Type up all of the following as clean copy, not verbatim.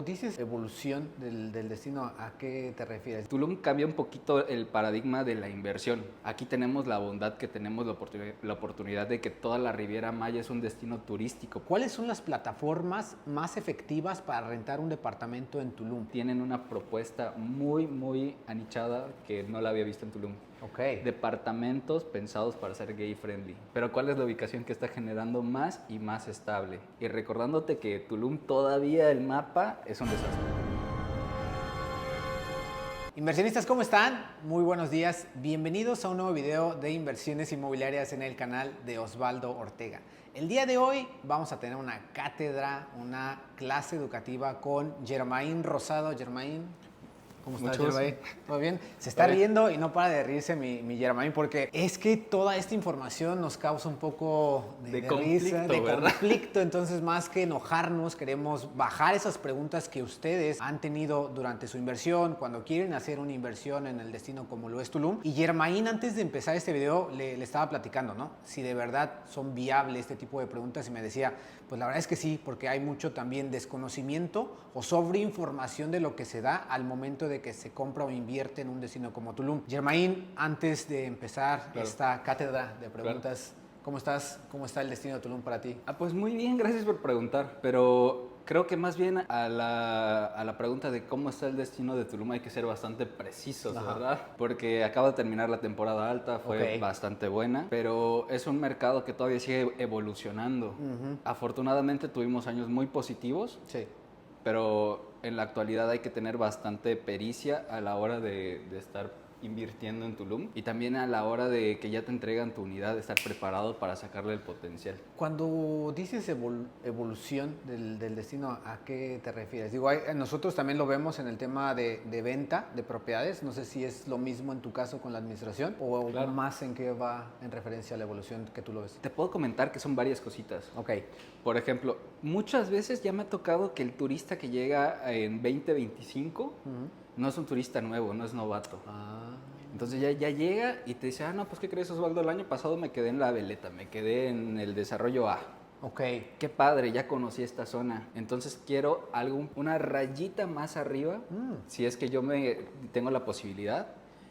dices evolución del destino, ¿a qué te refieres? Tulum cambia un poquito el paradigma de la inversión. Aquí tenemos la bondad que tenemos la oportunidad de que toda la Riviera Maya es un destino turístico. ¿Cuáles son las plataformas más efectivas para rentar un departamento en Tulum? Tienen una propuesta muy anichada que no la había visto en Tulum. Ok. Departamentos pensados para ser gay friendly. Pero ¿cuál es la ubicación que está generando más y más estable? Y recordándote que Tulum todavía el mapa es un desastre. Inversionistas, ¿cómo están? Muy buenos días. Bienvenidos a un nuevo video de inversiones inmobiliarias en el canal de Osvaldo Ortega. El día de hoy vamos a tener una cátedra, una clase educativa con Germain Rosado. Germain, ¿cómo estás, Germain? ¿Todo bien? Se está riendo y no para de reírse mi Germain, porque es que toda esta información nos causa un poco de risa, de conflicto. Entonces, más que enojarnos, queremos bajar esas preguntas que ustedes han tenido durante su inversión, cuando quieren hacer una inversión en el destino como lo es Tulum. Y Germain, antes de empezar este video, le estaba platicando, ¿no? Si de verdad son viables este tipo de preguntas, y me decía, pues la verdad es que sí, porque hay mucho también desconocimiento o sobreinformación de lo que se da al momento de que se compra o invierte en un destino como Tulum. Germain, antes de empezar esta cátedra de preguntas, ¿cómo estás? ¿Cómo está el destino de Tulum para ti? Pues muy bien, gracias por preguntar, pero creo que más bien a la pregunta de cómo está el destino de Tulum hay que ser bastante precisos, ¿verdad? Porque acaba de terminar la temporada alta, fue bastante buena, pero es un mercado que todavía sigue evolucionando. Afortunadamente tuvimos años muy positivos, pero en la actualidad hay que tener bastante pericia a la hora de estar invirtiendo en Tulum, y también a la hora de que ya te entregan tu unidad, estar preparado para sacarle el potencial. Cuando dices evolución del destino, ¿a qué te refieres? Digo, nosotros también lo vemos en el tema de venta de propiedades. No sé si es lo mismo en tu caso con la administración o más en qué va en referencia a la evolución que tú lo ves. Te puedo comentar que son varias cositas. Ok. Por ejemplo, muchas veces ya me ha tocado que el turista que llega en 2025 no es un turista nuevo, no es novato. Entonces ya llega y te dice, no, pues ¿qué crees, Osvaldo? El año pasado me quedé en la Veleta, me quedé en el desarrollo A. Ok. Qué padre, ya conocí esta zona. Entonces quiero una rayita más arriba, si es que yo tengo la posibilidad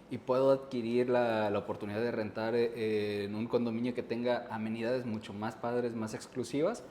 y puedo adquirir la oportunidad de rentar en un condominio que tenga amenidades mucho más padres, más exclusivas.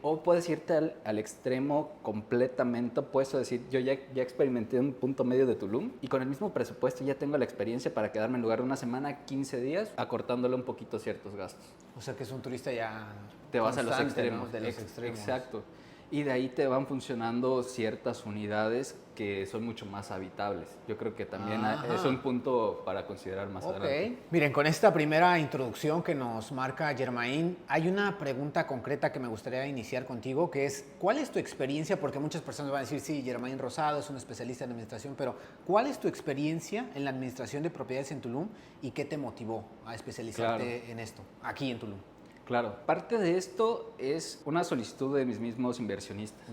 O puedes irte al extremo completamente opuesto, decir, yo ya experimenté un punto medio de Tulum y con el mismo presupuesto ya tengo la experiencia para quedarme en lugar de una semana, 15 días, acortándole un poquito ciertos gastos. O sea que es un turista ya te vas a los extremos, ¿no? De los extremos. Exacto. Y de ahí te van funcionando ciertas unidades que son mucho más habitables. Yo creo que también es un punto para considerar más adelante. Miren, con esta primera introducción que nos marca Germain, hay una pregunta concreta que me gustaría iniciar contigo, que es, ¿cuál es tu experiencia? Porque muchas personas van a decir, sí, Germain Rosado es un especialista en administración, pero ¿cuál es tu experiencia en la administración de propiedades en Tulum y qué te motivó a especializarte en esto, aquí en Tulum? Claro, parte de esto es una solicitud de mis mismos inversionistas.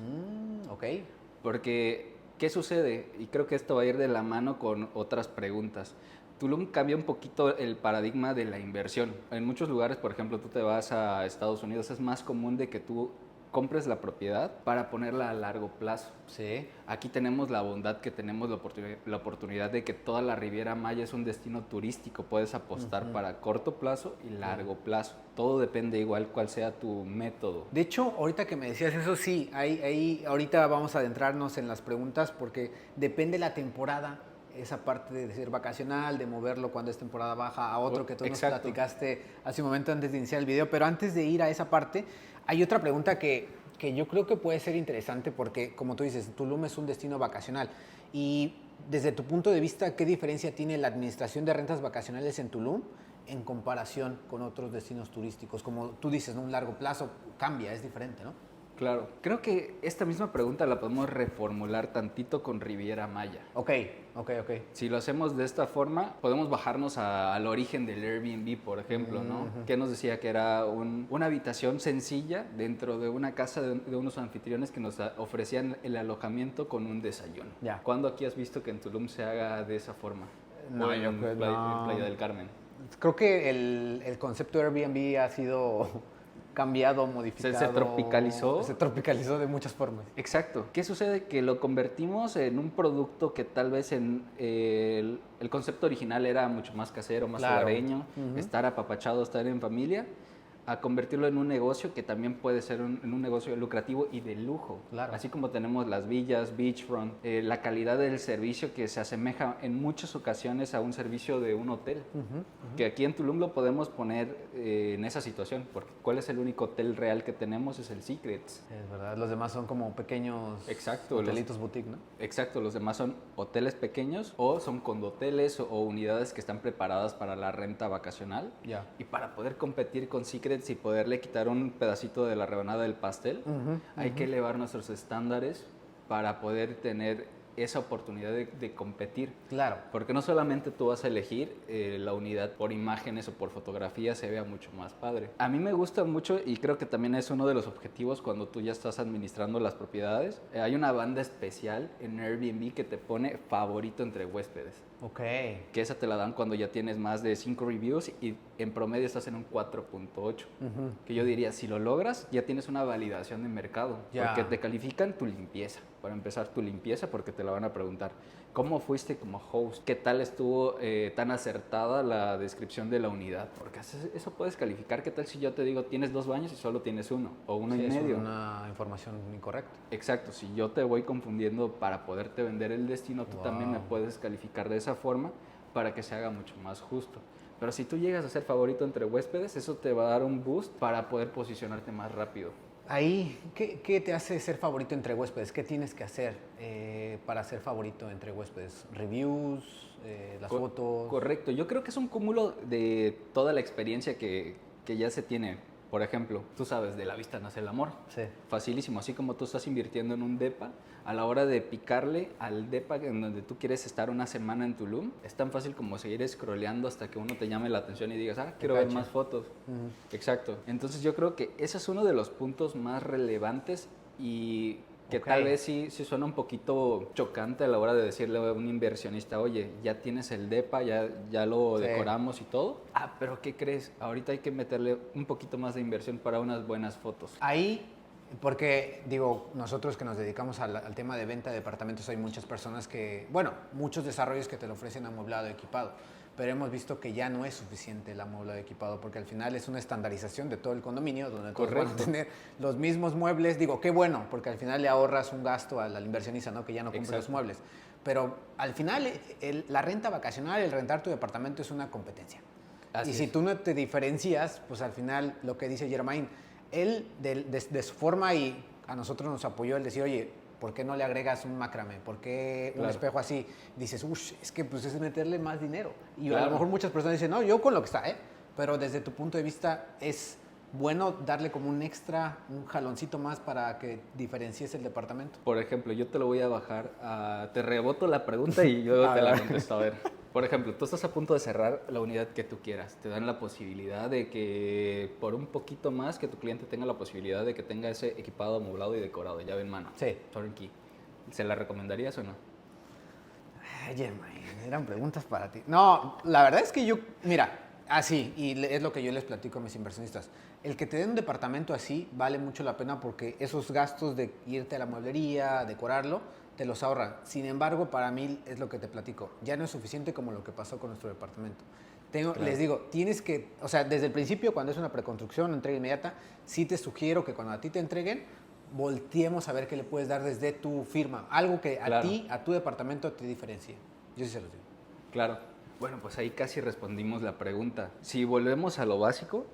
Porque, ¿qué sucede? Y creo que esto va a ir de la mano con otras preguntas. Tulum cambia un poquito el paradigma de la inversión. En muchos lugares, por ejemplo, tú te vas a Estados Unidos, es más común de que tú compres la propiedad para ponerla a largo plazo. Aquí tenemos la bondad que tenemos la oportunidad de que toda la Riviera Maya es un destino turístico. Puedes apostar para corto plazo y largo plazo. Todo depende igual cuál sea tu método. De hecho, ahorita que me decías eso, sí, ahorita vamos a adentrarnos en las preguntas porque depende la temporada. Esa parte de ser vacacional, de moverlo cuando es temporada baja a otro que tú nos platicaste hace un momento antes de iniciar el video. Pero antes de ir a esa parte, hay otra pregunta que yo creo que puede ser interesante porque, como tú dices, Tulum es un destino vacacional. Y desde tu punto de vista, ¿qué diferencia tiene la administración de rentas vacacionales en Tulum en comparación con otros destinos turísticos? Como tú dices, ¿no? Un largo plazo cambia, es diferente, ¿no? Claro, creo que esta misma pregunta la podemos reformular tantito con Riviera Maya. Ok. Si lo hacemos de esta forma, podemos bajarnos al origen del Airbnb, por ejemplo, ¿no? Que nos decía que era una habitación sencilla dentro de una casa de unos anfitriones que nos ofrecían el alojamiento con un desayuno. ¿Cuándo aquí has visto que en Tulum se haga de esa forma? No, en Playa del Carmen. Creo que el concepto Airbnb ha sido cambiado, modificado. Se tropicalizó. Se tropicalizó de muchas formas. Exacto. ¿Qué sucede? Que lo convertimos en un producto que tal vez en el concepto original era mucho más casero, más hogareño, estar apapachado, estar en familia, a convertirlo en un negocio que también puede ser en un negocio lucrativo y de lujo. Claro. Así como tenemos las villas, beachfront, la calidad del servicio que se asemeja en muchas ocasiones a un servicio de un hotel. Que aquí en Tulum lo podemos poner en esa situación, porque ¿cuál es el único hotel real que tenemos? Es el Secrets. Es verdad, los demás son como pequeños Exacto, hotelitos boutique, ¿no? Exacto, los demás son hoteles pequeños o son condoteles o unidades que están preparadas para la renta vacacional. Ya. Y para poder competir con Secrets y poderle quitar un pedacito de la rebanada del pastel, hay que elevar nuestros estándares para poder tener esa oportunidad de competir. Claro. Porque no solamente tú vas a elegir la unidad por imágenes o por fotografías, se vea mucho más padre. A mí me gusta mucho y creo que también es uno de los objetivos cuando tú ya estás administrando las propiedades. Hay una banda especial en Airbnb que te pone favorito entre huéspedes. Ok. Que esa te la dan cuando ya tienes más de 5 reviews y en promedio estás en un 4.8. Que yo diría, si lo logras, ya tienes una validación de mercado. Ya. Porque te califican tu limpieza. Para empezar, tu limpieza, porque te la van a preguntar. ¿Cómo fuiste como host? ¿Qué tal estuvo tan acertada la descripción de la unidad? Porque eso puedes calificar. ¿Qué tal si yo te digo, tienes 2 baños y solo tienes uno? O uno y medio. Es una información incorrecta. Exacto, si yo te voy confundiendo para poderte vender el destino, tú también me puedes calificar de esa forma para que se haga mucho más justo. Pero si tú llegas a ser favorito entre huéspedes, eso te va a dar un boost para poder posicionarte más rápido. Ahí, ¿qué te hace ser favorito entre huéspedes? ¿Qué tienes que hacer para ser favorito entre huéspedes? ¿Reviews? ¿Las fotos? Correcto, yo creo que es un cúmulo de toda la experiencia que ya se tiene. Por ejemplo, tú sabes, de la vista nace el amor. Sí. Facilísimo, así como tú estás invirtiendo en un depa, a la hora de picarle al depa en donde tú quieres estar una semana en Tulum, es tan fácil como seguir scrolleando hasta que uno te llame la atención y digas, quiero ver más fotos. Exacto. Entonces yo creo que ese es uno de los puntos más relevantes y que tal vez sí suena un poquito chocante a la hora de decirle a un inversionista, oye, ya tienes el depa, ya lo decoramos y todo. Pero ¿qué crees? Ahorita hay que meterle un poquito más de inversión para unas buenas fotos. Ahí, porque digo, nosotros que nos dedicamos al tema de venta de departamentos, hay muchas personas que, bueno, muchos desarrollos que te lo ofrecen amueblado, equipado. Pero hemos visto que ya no es suficiente el amueblado equipado porque al final es una estandarización de todo el condominio donde todos van a tener los mismos muebles. Digo, qué bueno, porque al final le ahorras un gasto al inversionista, ¿no? Que ya no compra los muebles. Pero al final la renta vacacional, el rentar tu departamento es una competencia. Así si tú no te diferencias, pues al final lo que dice Germain, él de su forma y a nosotros nos apoyó el decir, oye, ¿por qué no le agregas un macramé? ¿Por qué un espejo así? Dices, es que pues es meterle más dinero. Y a lo mejor muchas personas dicen, no, yo con lo que está, Pero desde tu punto de vista es bueno darle como un extra, un jaloncito más para que diferencies el departamento. Por ejemplo, yo te lo voy a bajar, te reboto la pregunta y yo te la contesto. A ver, por ejemplo, tú estás a punto de cerrar la unidad que tú quieras. Te dan la posibilidad de que por un poquito más que tu cliente tenga la posibilidad de que tenga ese equipado, amoblado y decorado, llave en mano. Sí. Turnkey. ¿Se la recomendarías o no? Germain, eran preguntas para ti. No, la verdad es que yo, mira, así, y es lo que yo les platico a mis inversionistas. El que te den un departamento así vale mucho la pena porque esos gastos de irte a la mueblería, decorarlo, te los ahorran. Sin embargo, para mí es lo que te platico. Ya no es suficiente como lo que pasó con nuestro departamento. Les digo, tienes que, o sea, desde el principio, cuando es una preconstrucción, entrega inmediata, sí te sugiero que cuando a ti te entreguen, volteemos a ver qué le puedes dar desde tu firma. Algo que a ti, a tu departamento, te diferencie. Yo sí se los digo. Claro. Bueno, pues ahí casi respondimos la pregunta. Si volvemos a lo básico,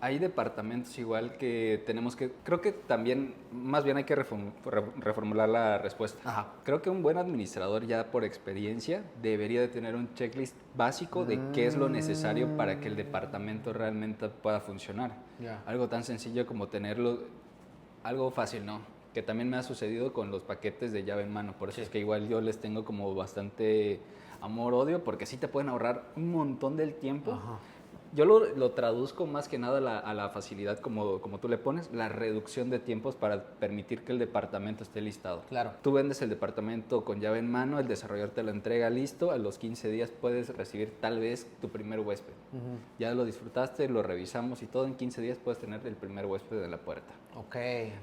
hay departamentos igual que tenemos que, creo que también, más bien hay que reformular la respuesta. Ajá. Creo que un buen administrador ya por experiencia debería de tener un checklist básico de qué es lo necesario para que el departamento realmente pueda funcionar. Algo tan sencillo como tenerlo, algo fácil, ¿no? Que también me ha sucedido con los paquetes de llave en mano. Por eso es que igual yo les tengo como bastante amor-odio, porque sí te pueden ahorrar un montón del tiempo. Yo lo traduzco más que nada a la facilidad como tú le pones, la reducción de tiempos para permitir que el departamento esté listado. Claro. Tú vendes el departamento con llave en mano, el desarrollador te lo entrega listo, a los 15 días puedes recibir tal vez tu primer huésped. Ya lo disfrutaste, lo revisamos y todo, en 15 días puedes tener el primer huésped en la puerta. Ok.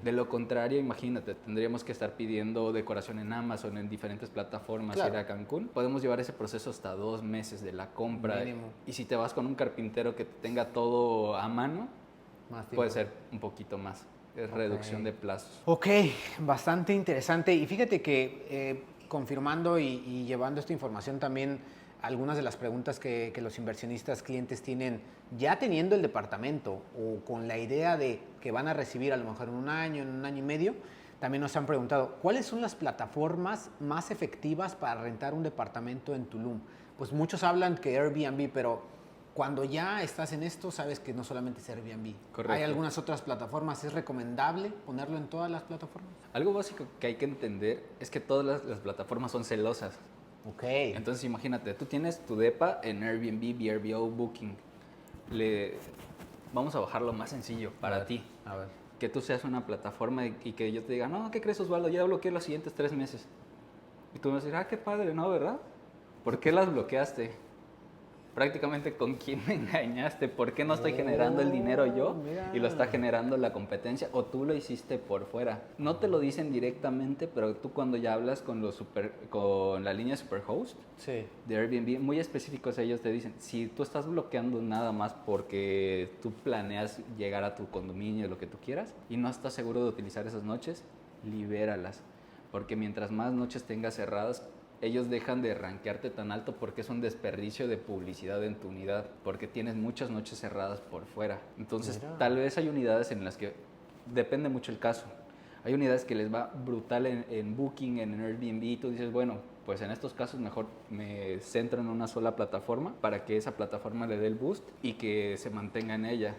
De lo contrario, imagínate, tendríamos que estar pidiendo decoración en Amazon, en diferentes plataformas, ir a Cancún. Podemos llevar ese proceso hasta 2 meses de la compra. Mínimo. Y si te vas con un carpintero que tenga todo a mano, Más tiempo. puede ser un poquito más. Es reducción de plazos. Ok, bastante interesante. Y fíjate que confirmando y llevando esta información también, algunas de las preguntas que los inversionistas clientes tienen, ya teniendo el departamento o con la idea de que van a recibir a lo mejor en un año y medio, también nos han preguntado, ¿cuáles son las plataformas más efectivas para rentar un departamento en Tulum? Pues muchos hablan que Airbnb, pero cuando ya estás en esto, sabes que no solamente es Airbnb. Correcto. Hay algunas otras plataformas. ¿Es recomendable ponerlo en todas las plataformas? Algo básico que hay que entender es que todas las plataformas son celosas. Ok. Entonces imagínate, tú tienes tu depa en Airbnb, VRBO, Booking. Vamos a bajarlo más sencillo para ti. A ver. Que tú seas una plataforma y que yo te diga, no, ¿qué crees, Osvaldo? Ya bloqueé los siguientes 3 meses. Y tú me vas a decir, qué padre, ¿no? ¿Verdad? ¿Por qué las bloqueaste? Prácticamente, ¿con quién me engañaste? ¿Por qué no estoy generando el dinero yo y lo está generando la competencia? ¿O tú lo hiciste por fuera? No te lo dicen directamente, pero tú cuando ya hablas con la línea Superhost de Airbnb, muy específicos ellos te dicen, si tú estás bloqueando nada más porque tú planeas llegar a tu condominio, lo que tú quieras, y no estás seguro de utilizar esas noches, libéralas. Porque mientras más noches tengas cerradas, ellos dejan de rankearte tan alto porque es un desperdicio de publicidad en tu unidad, porque tienes muchas noches cerradas por fuera. Entonces, tal vez hay unidades en las que, depende mucho el caso, hay unidades que les va brutal en Booking, en Airbnb, y tú dices, bueno, pues en estos casos mejor me centro en una sola plataforma para que esa plataforma le dé el boost y que se mantenga en ella.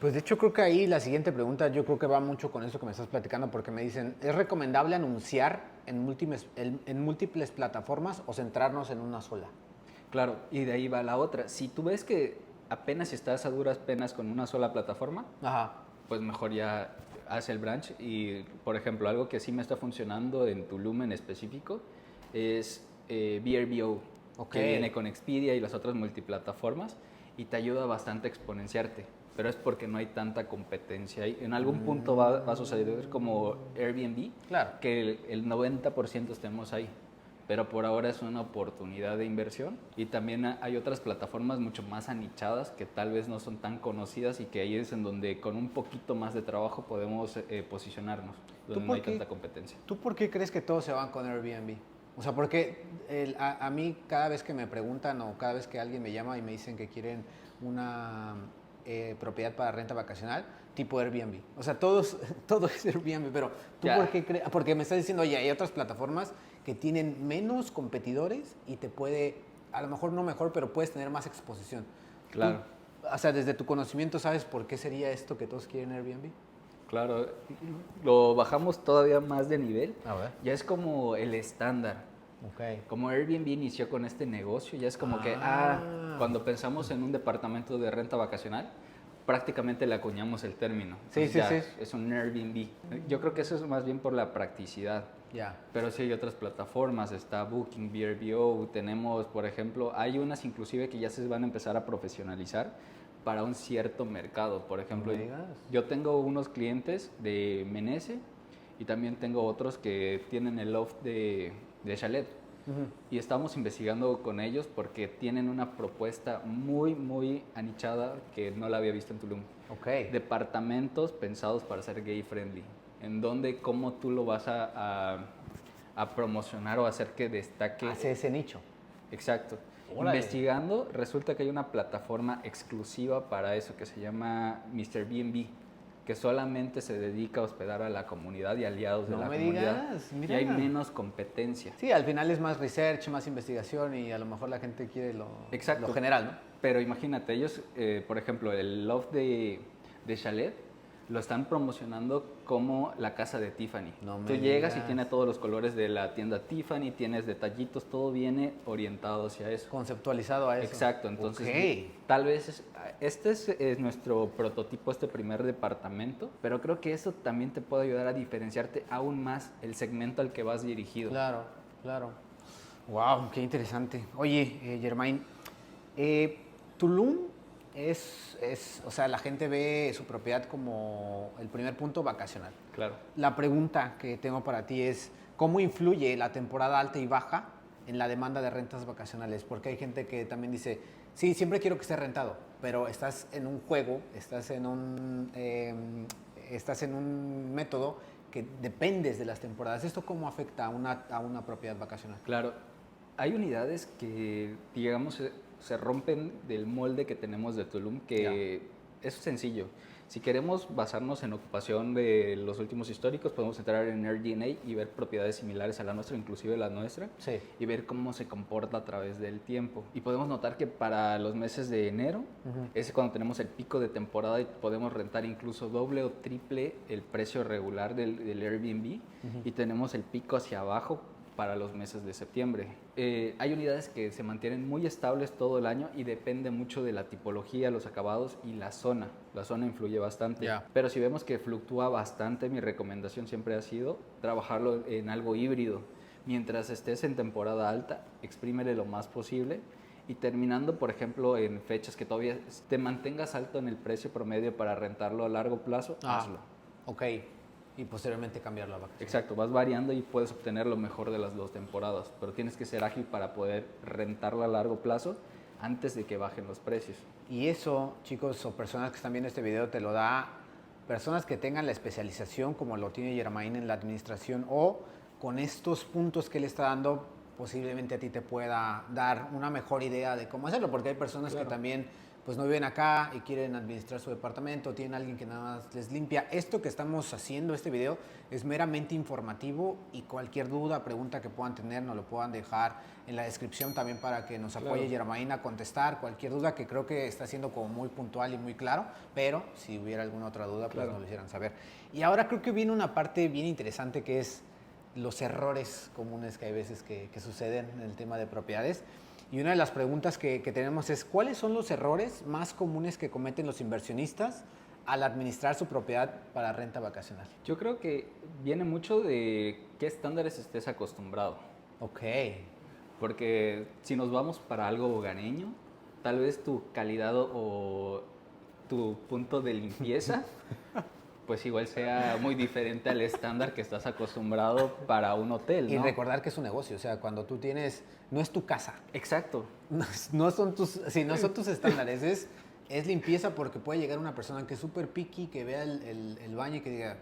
Pues de hecho creo que ahí la siguiente pregunta yo creo que va mucho con eso que me estás platicando, porque me dicen, ¿es recomendable anunciar en múltiples plataformas o centrarnos en una sola? Claro, y de ahí va la otra. Si tú ves que apenas estás a duras penas con una sola plataforma, pues mejor ya haz el branch. Y, por ejemplo, algo que sí me está funcionando en Tulum en específico es VRBO, que viene con Expedia y las otras multiplataformas y te ayuda bastante a exponenciarte. Pero es porque no hay tanta competencia. En algún punto va a suceder como Airbnb, que el 90% estemos ahí. Pero por ahora es una oportunidad de inversión. Y también hay otras plataformas mucho más anichadas que tal vez no son tan conocidas y que ahí es en donde con un poquito más de trabajo podemos posicionarnos, donde no hay tanta competencia. ¿Tú por qué crees que todos se van con Airbnb? O sea, porque a mí cada vez que me preguntan o cada vez que alguien me llama y me dicen que quieren una propiedad para renta vacacional, tipo Airbnb. O sea, todo es Airbnb, pero ¿tú por qué crees? Porque me estás diciendo, oye, hay otras plataformas que tienen menos competidores y te puede, a lo mejor no mejor, pero puedes tener más exposición. Claro. O sea, desde tu conocimiento, ¿sabes por qué sería esto que todos quieren Airbnb? Claro, lo bajamos todavía más de nivel. A ver. Ya es como el estándar. Como Airbnb inició con este negocio, ya es como que, cuando pensamos en un departamento de renta vacacional, prácticamente le acuñamos el término. Sí. Es un Airbnb. Yo creo que eso es más bien por la practicidad. Pero sí hay otras plataformas, está Booking, VRBO, tenemos, por ejemplo, hay unas inclusive que ya se van a empezar a profesionalizar para un cierto mercado. Por ejemplo, yo tengo unos clientes de Menese y también tengo otros que tienen el loft de chalet. Y estamos investigando con ellos porque tienen una propuesta muy, muy anichada que no la había visto en Tulum. Departamentos pensados para ser gay friendly. En donde, cómo tú lo vas a promocionar o hacer que destaque. Hace ese nicho. Exacto. Investigando, resulta que hay una plataforma exclusiva para eso que se llama Mr. B&B, que solamente se dedica a hospedar a la comunidad y aliados de la comunidad. Y hay menos competencia. Sí, al final es más research, más investigación y a lo mejor la gente quiere lo general, ¿no? Pero imagínate, ellos, por ejemplo, el loft de chalet lo están promocionando como la casa de Tiffany. No me Tú llegas y digas. tiene todos los colores de la tienda Tiffany, tienes detallitos, todo viene orientado hacia eso. Conceptualizado a eso. Exacto, entonces Ok. tal vez este es nuestro prototipo, este primer departamento, pero creo que eso también te puede ayudar a diferenciarte aún más el segmento al que vas dirigido. Claro, claro. Wow, qué interesante. Oye, Germain, Tulum o sea, la gente ve su propiedad como el primer punto vacacional. Claro. La pregunta que tengo para ti es, ¿cómo influye la temporada alta y baja en la demanda de rentas vacacionales? Porque hay gente que también dice, sí, siempre quiero que esté rentado, pero estás en un juego, estás en un método que dependes de las temporadas. ¿Esto cómo afecta a una propiedad vacacional? Claro, hay unidades que, digamos, se rompen del molde que tenemos de Tulum, que es sencillo. Si queremos basarnos en ocupación de los últimos históricos, podemos entrar en Airbnb y ver propiedades similares a la nuestra, inclusive la nuestra, Sí. y ver cómo se comporta a través del tiempo. Y podemos notar que para los meses de enero es cuando tenemos el pico de temporada y podemos rentar incluso doble o triple el precio regular del Airbnb, y tenemos el pico hacia abajo para los meses de septiembre. Hay unidades que se mantienen muy estables todo el año y depende mucho de la tipología, los acabados y la zona. La zona influye bastante. Ya. Pero si vemos que fluctúa bastante, mi recomendación siempre ha sido trabajarlo en algo híbrido. Mientras estés en temporada alta, exprímele lo más posible, y terminando, por ejemplo, en fechas que todavía te mantengas alto en el precio promedio para rentarlo a largo plazo, hazlo. Ok. Y posteriormente cambiarlo a vacaciones. Exacto, vas variando y puedes obtener lo mejor de las dos temporadas, pero tienes que ser ágil para poder rentarla a largo plazo antes de que bajen los precios. Y eso, chicos o personas que están viendo este video, te lo da personas que tengan la especialización como lo tiene Germain en la administración, o con estos puntos que él está dando, posiblemente a ti te pueda dar una mejor idea de cómo hacerlo, porque hay personas que también pues no viven acá y quieren administrar su departamento, tienen alguien que nada más les limpia. Esto que estamos haciendo, este video, es meramente informativo, y cualquier duda, pregunta que puedan tener, nos lo puedan dejar en la descripción también para que nos apoye Germain a contestar cualquier duda, que creo que está siendo como muy puntual y muy claro, pero si hubiera alguna otra duda, pues nos lo hicieran saber. Y ahora creo que viene una parte bien interesante, que es los errores comunes que hay veces que suceden en el tema de propiedades. Y una de las preguntas que tenemos es, ¿cuáles son los errores más comunes que cometen los inversionistas al administrar su propiedad para renta vacacional? Yo creo que viene mucho de qué estándares estés acostumbrado. Ok. Porque si nos vamos para algo hogareño, tal vez tu calidad o tu punto de limpieza pues igual sea muy diferente al estándar que estás acostumbrado para un hotel, ¿no? Y recordar que es un negocio, o sea, cuando tú tienes, no es tu casa. Exacto. No son tus estándares, es limpieza, porque puede llegar una persona que es súper picky, que vea el baño y que diga,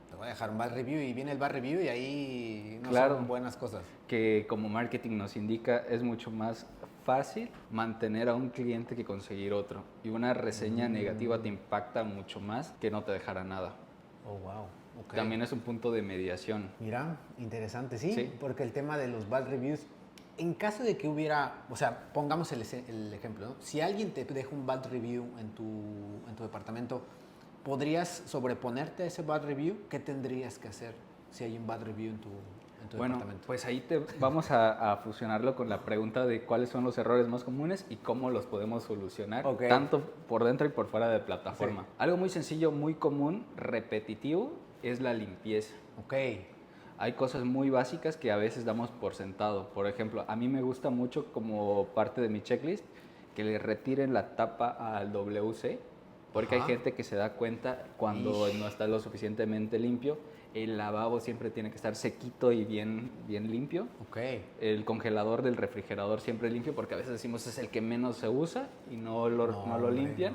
te voy a dejar un bad review, y viene el bad review y ahí no son buenas cosas. Que como marketing nos indica, es mucho más fácil mantener a un cliente que conseguir otro. Y una reseña negativa te impacta mucho más que no te dejara nada. Oh, wow. Okay. También es un punto de mediación. Mira, interesante, ¿sí? Porque el tema de los bad reviews, en caso de que hubiera, o sea, pongamos el ejemplo, ¿no? Si alguien te deja un bad review en tu departamento, ¿podrías sobreponerte a ese bad review? ¿Qué tendrías que hacer si hay un bad review en tu departamento? Pues ahí vamos a fusionarlo con la pregunta de cuáles son los errores más comunes y cómo los podemos solucionar, tanto por dentro y por fuera de plataforma. Algo muy sencillo, muy común, repetitivo, es la limpieza. Hay cosas muy básicas que a veces damos por sentado. Por ejemplo, a mí me gusta mucho, como parte de mi checklist, que le retiren la tapa al WC, porque hay gente que se da cuenta cuando no está lo suficientemente limpio. El lavabo siempre tiene que estar sequito y bien limpio. El congelador del refrigerador siempre limpio, porque a veces decimos es el que menos se usa y no lo limpian.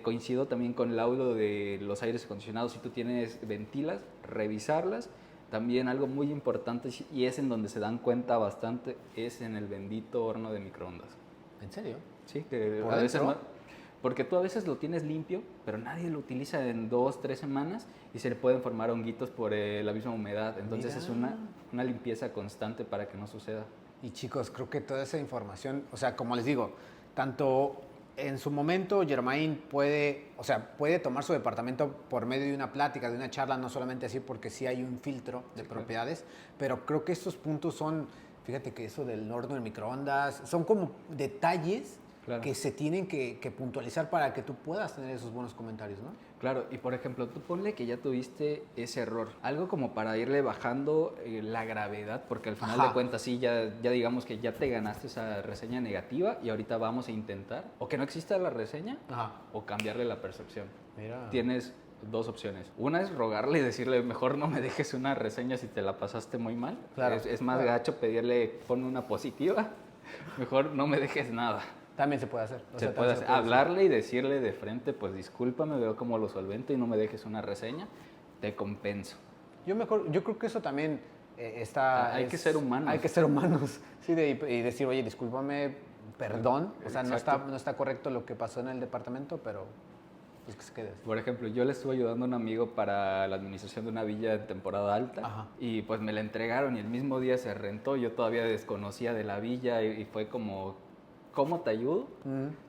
Coincido también con el audio de los aires acondicionados. Si tú tienes ventilas, revisarlas. También algo muy importante, y es en donde se dan cuenta bastante, es en el bendito horno de microondas. ¿En serio? Sí, que a veces porque tú a veces lo tienes limpio, pero nadie lo utiliza en 2-3 semanas y se le pueden formar honguitos por la misma humedad. Entonces es una limpieza constante para que no suceda. Y chicos, creo que toda esa información, o sea, como les digo, tanto en su momento Germain puede tomar su departamento por medio de una plática, de una charla, no solamente así porque sí hay un filtro de propiedades, pero creo que estos puntos son, fíjate que eso del horno de microondas, son como detalles que se tienen que puntualizar para que tú puedas tener esos buenos comentarios, ¿no? Claro, y por ejemplo, tú ponle que ya tuviste ese error, algo como para irle bajando la gravedad, porque al final de cuentas sí, ya digamos que ya te ganaste esa reseña negativa y ahorita vamos a intentar o que no exista la reseña o cambiarle la percepción. Mira. Tienes dos opciones. Una es rogarle y decirle, mejor no me dejes una reseña si te la pasaste muy mal. Claro. Es más gacho pedirle, ponme una positiva, mejor no me dejes nada. También se puede hacer. Se puede hacer. Hablarle y decirle de frente, pues discúlpame, veo cómo lo solvento y no me dejes una reseña, te compenso. Yo creo que eso también Hay que ser humanos. Hay que ser humanos. Sí, y decir, oye, discúlpame, perdón. O sea, no está correcto lo que pasó en el departamento, pero pues que se quede. Por ejemplo, yo le estuve ayudando a un amigo para la administración de una villa en temporada alta y pues me la entregaron y el mismo día se rentó. Yo todavía desconocía de la villa y fue como... ¿Cómo te ayudo?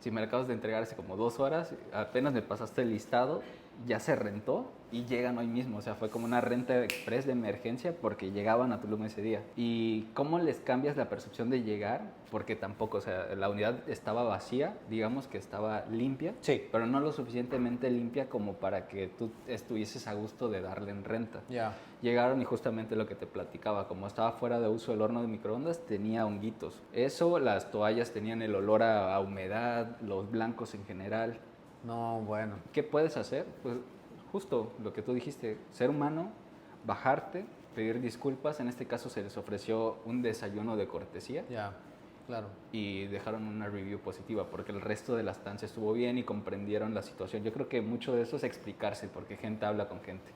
Si me la acabas de entregar hace como 2 horas, apenas me pasaste el listado, ya se rentó y llegan hoy mismo. O sea, fue como una renta express de emergencia porque llegaban a Tulum ese día. ¿Y cómo les cambias la percepción de llegar? Porque tampoco, o sea, la unidad estaba vacía, digamos que estaba limpia, pero no lo suficientemente limpia como para que tú estuvieses a gusto de darle en renta. Llegaron y justamente lo que te platicaba, como estaba fuera de uso el horno de microondas, tenía honguitos. Eso, las toallas tenían el olor a humedad, los blancos en general. No, bueno. ¿Qué puedes hacer? Pues justo lo que tú dijiste, ser humano, bajarte, pedir disculpas. En este caso se les ofreció un desayuno de cortesía. Claro. Y dejaron una review positiva porque el resto de la estancia estuvo bien y comprendieron la situación. Yo creo que mucho de eso es explicarse porque gente habla con gente.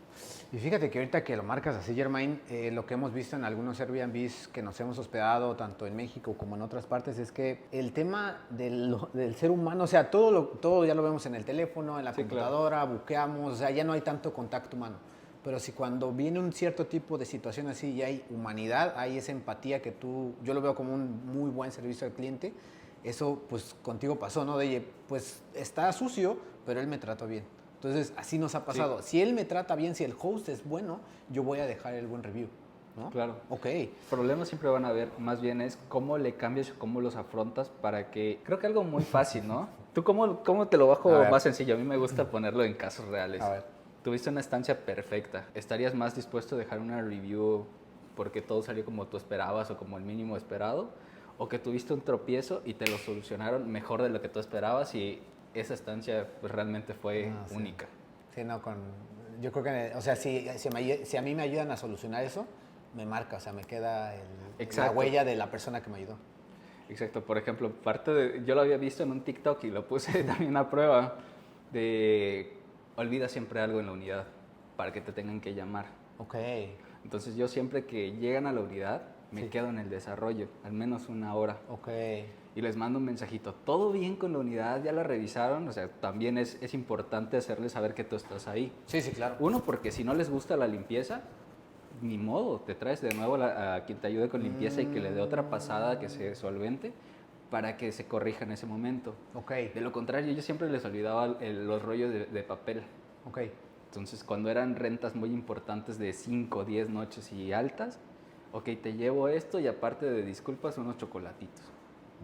Y fíjate que ahorita que lo marcas así, Germain, lo que hemos visto en algunos Airbnbs que nos hemos hospedado tanto en México como en otras partes es que el tema del ser humano, o sea, todo ya lo vemos en el teléfono, en la computadora, buqueamos, o sea, ya no hay tanto contacto humano. Pero si cuando viene un cierto tipo de situación así y hay humanidad, hay esa empatía que yo lo veo como un muy buen servicio al cliente, eso pues contigo pasó, ¿no? De, pues está sucio, pero él me trató bien. Entonces, así nos ha pasado. Si él me trata bien, si el host es bueno, yo voy a dejar el buen review, ¿no? Claro. Ok. Problemas siempre van a haber, más bien es cómo le cambias o cómo los afrontas para que... Creo que algo muy fácil, ¿no? ¿Tú cómo te lo bajo más sencillo? A mí me gusta ponerlo en casos reales. A ver. Tuviste una estancia perfecta. ¿Estarías más dispuesto a dejar una review porque todo salió como tú esperabas o como el mínimo esperado? ¿O que tuviste un tropiezo y te lo solucionaron mejor de lo que tú esperabas y esa estancia pues, realmente fue única? Sí, no, yo creo que, o sea, si a mí me ayudan a solucionar eso, me marca, o sea, me queda la huella de la persona que me ayudó. Exacto. Por ejemplo, yo lo había visto en un TikTok y lo puse también a prueba de... Olvida siempre algo en la unidad para que te tengan que llamar. Ok. Entonces yo siempre que llegan a la unidad me quedo en el desarrollo, al menos 1 hora. Ok. Y les mando un mensajito. ¿Todo bien con la unidad? ¿Ya la revisaron? O sea, también es importante hacerles saber que tú estás ahí. Sí, claro. Uno, porque si no les gusta la limpieza, ni modo, te traes de nuevo a quien te ayude con limpieza y que le dé otra pasada que se solvente para que se corrija en ese momento. Ok. De lo contrario, yo siempre les olvidaba los rollos de papel. Ok. Entonces, cuando eran rentas muy importantes de 5, 10 noches y altas, ok, te llevo esto y aparte de disculpas, unos chocolatitos.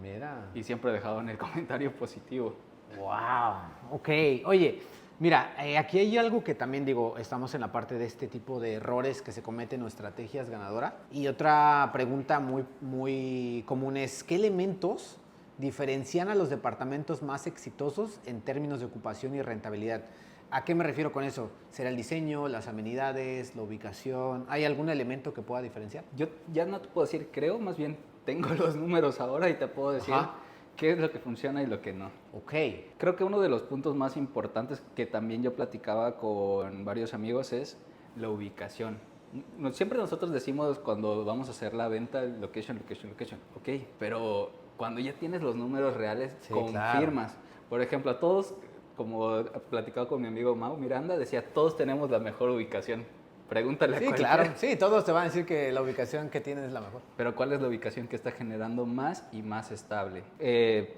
Mira. Y siempre dejaban el comentario positivo. Wow. Ok. Oye, mira, aquí hay algo que también digo, estamos en la parte de este tipo de errores que se cometen o estrategias ganadoras. Y otra pregunta muy, muy común es, ¿qué elementos diferencian a los departamentos más exitosos en términos de ocupación y rentabilidad? ¿A qué me refiero con eso? ¿Será el diseño, las amenidades, la ubicación? ¿Hay algún elemento que pueda diferenciar? Yo ya no te puedo decir, creo, más bien tengo los números ahora y te puedo decir qué es lo que funciona y lo que no. Ok. Creo que uno de los puntos más importantes que también yo platicaba con varios amigos es la ubicación. Siempre nosotros decimos cuando vamos a hacer la venta, location, location, location. Ok, pero cuando ya tienes los números reales, confirmas. Claro. Por ejemplo, a todos, como he platicado con mi amigo Mau Miranda, decía, todos tenemos la mejor ubicación. Pregúntale a Sí, cualquiera. claro. Sí, todos te van a decir que la ubicación que tienes es la mejor. Pero ¿cuál es la ubicación que está generando más y más estable?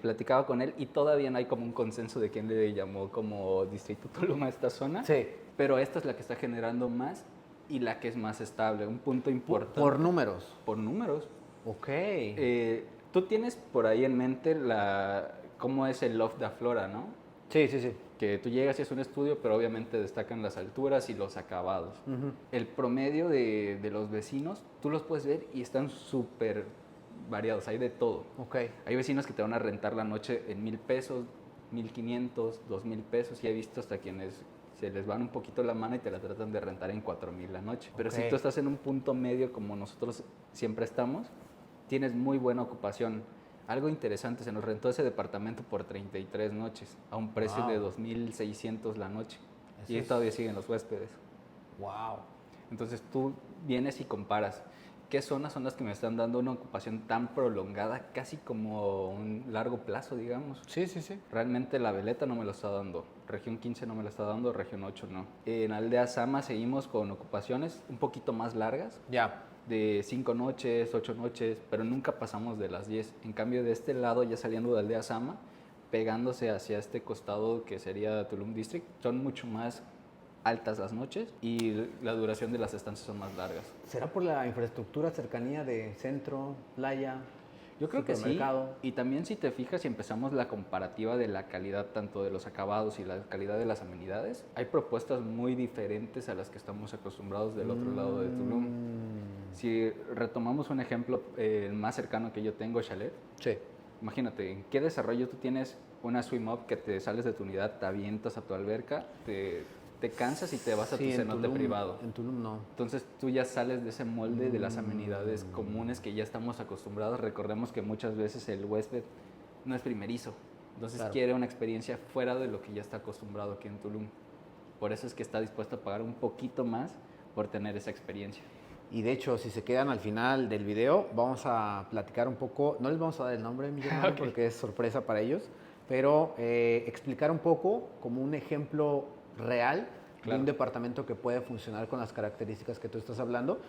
Platicaba con él y todavía no hay como un consenso de quién le llamó como Distrito Tulum a esta zona. Sí. Pero esta es la que está generando más y la que es más estable. Un punto importante. Por números. Por números. Ok. Tú tienes por ahí en mente cómo es el loft de Aflora, ¿no? Sí, sí, sí. Que tú llegas y es un estudio, pero obviamente destacan las alturas y los acabados. El promedio de los vecinos, tú los puedes ver y están súper variados, hay de todo. Ok. Hay vecinos que te van a rentar la noche en 1,000 pesos, 1,500, 2,000 pesos, y he visto hasta quienes se les van un poquito la mano y te la tratan de rentar en 4,000 la noche. Pero si tú estás en un punto medio como nosotros siempre estamos, tienes muy buena ocupación. Algo interesante, se nos rentó ese departamento por 33 noches, a un precio de 2,600 la noche. Y todavía siguen los huéspedes. Wow. Entonces tú vienes y comparas. ¿Qué zonas son las que me están dando una ocupación tan prolongada, casi como un largo plazo, digamos? Sí, sí, sí. Realmente la Veleta no me lo está dando, región 15 no me lo está dando, región 8 no. En Aldea Sama seguimos con ocupaciones un poquito más largas. Ya. De 5 noches, 8 noches, pero nunca pasamos de las 10. En cambio, de este lado, ya saliendo de Aldea Sama, pegándose hacia este costado que sería Tulum District, son mucho más altas las noches y la duración de las estancias son más largas. ¿Será por la infraestructura, cercanía de centro, playa? Yo creo que sí. Y también si te fijas y empezamos la comparativa de la calidad tanto de los acabados y la calidad de las amenidades, hay propuestas muy diferentes a las que estamos acostumbrados del otro lado de Tulum. Si retomamos un ejemplo, el más cercano que yo tengo, Chalet. Sí. Imagínate, ¿en qué desarrollo tú tienes una swim up que te sales de tu unidad, te avientas a tu alberca, te cansas y te vas a tu cenote privado? En Tulum no. Entonces tú ya sales de ese molde de las amenidades comunes que ya estamos acostumbrados. Recordemos que muchas veces el huésped no es primerizo, entonces quiere una experiencia fuera de lo que ya está acostumbrado aquí en Tulum. Por eso es que está dispuesto a pagar un poquito más por tener esa experiencia. Y de hecho, si se quedan al final del video, vamos a platicar un poco, no les vamos a dar el nombre, mi hermano, porque es sorpresa para ellos, pero explicar un poco como un ejemplo real de un departamento que puede funcionar con las características que tú estás hablando.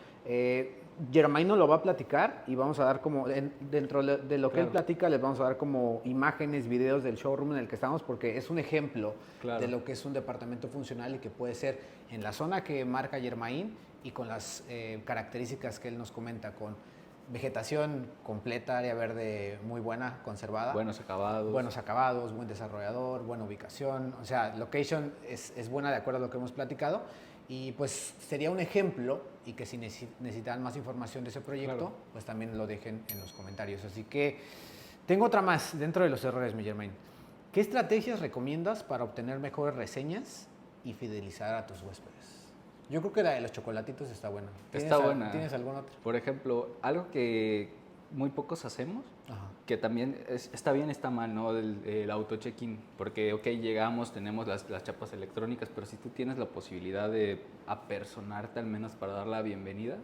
Germain nos lo va a platicar y vamos a dar como, dentro de lo que él platica, les vamos a dar como imágenes, videos del showroom en el que estamos, porque es un ejemplo de lo que es un departamento funcional y que puede ser en la zona que marca Germain y con las características que él nos comenta, con vegetación completa, área verde muy buena, conservada. Buenos acabados, buen desarrollador, buena ubicación. O sea, location es buena de acuerdo a lo que hemos platicado. Y pues sería un ejemplo y que si necesitan más información de ese proyecto, pues también lo dejen en los comentarios. Así que tengo otra más dentro de los errores, mi Germain. ¿Qué estrategias recomiendas para obtener mejores reseñas y fidelizar a tus huéspedes? Yo creo que la de los chocolatitos está buena. Está buena. ¿Tienes alguna otra? Por ejemplo, algo que muy pocos hacemos, que también está bien, está mal, ¿no? El auto check-in, porque, ok, llegamos, tenemos las chapas electrónicas, pero si tú tienes la posibilidad de apersonarte al menos para dar la bienvenida,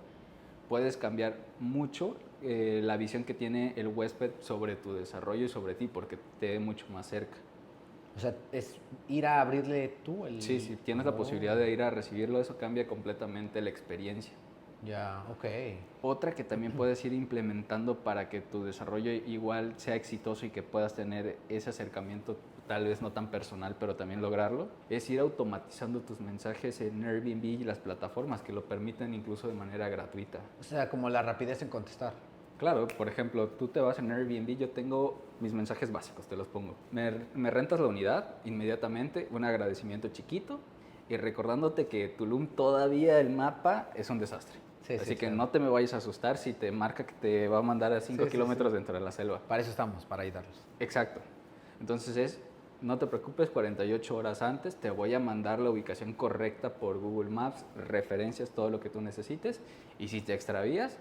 puedes cambiar mucho la visión que tiene el huésped sobre tu desarrollo y sobre ti, porque te ve mucho más cerca. O sea, es ir a abrirle tú el... Sí, si tienes la posibilidad de ir a recibirlo, eso cambia completamente la experiencia. Ya, ok. Otra que también puedes ir implementando para que tu desarrollo igual sea exitoso y que puedas tener ese acercamiento, tal vez no tan personal, pero también lograrlo, es ir automatizando tus mensajes en Airbnb y las plataformas que lo permiten incluso de manera gratuita. O sea, como la rapidez en contestar. Claro, por ejemplo, tú te vas en Airbnb, yo tengo mis mensajes básicos, te los pongo. Me rentas la unidad inmediatamente, un agradecimiento chiquito y recordándote que Tulum todavía el mapa es un desastre. Así que no te me vayas a asustar si te marca que te va a mandar a 5 kilómetros dentro de la selva. Para eso estamos, para ayudarlos. Exacto. Entonces no te preocupes, 48 horas antes te voy a mandar la ubicación correcta por Google Maps, referencias, todo lo que tú necesites. Y si te extravías,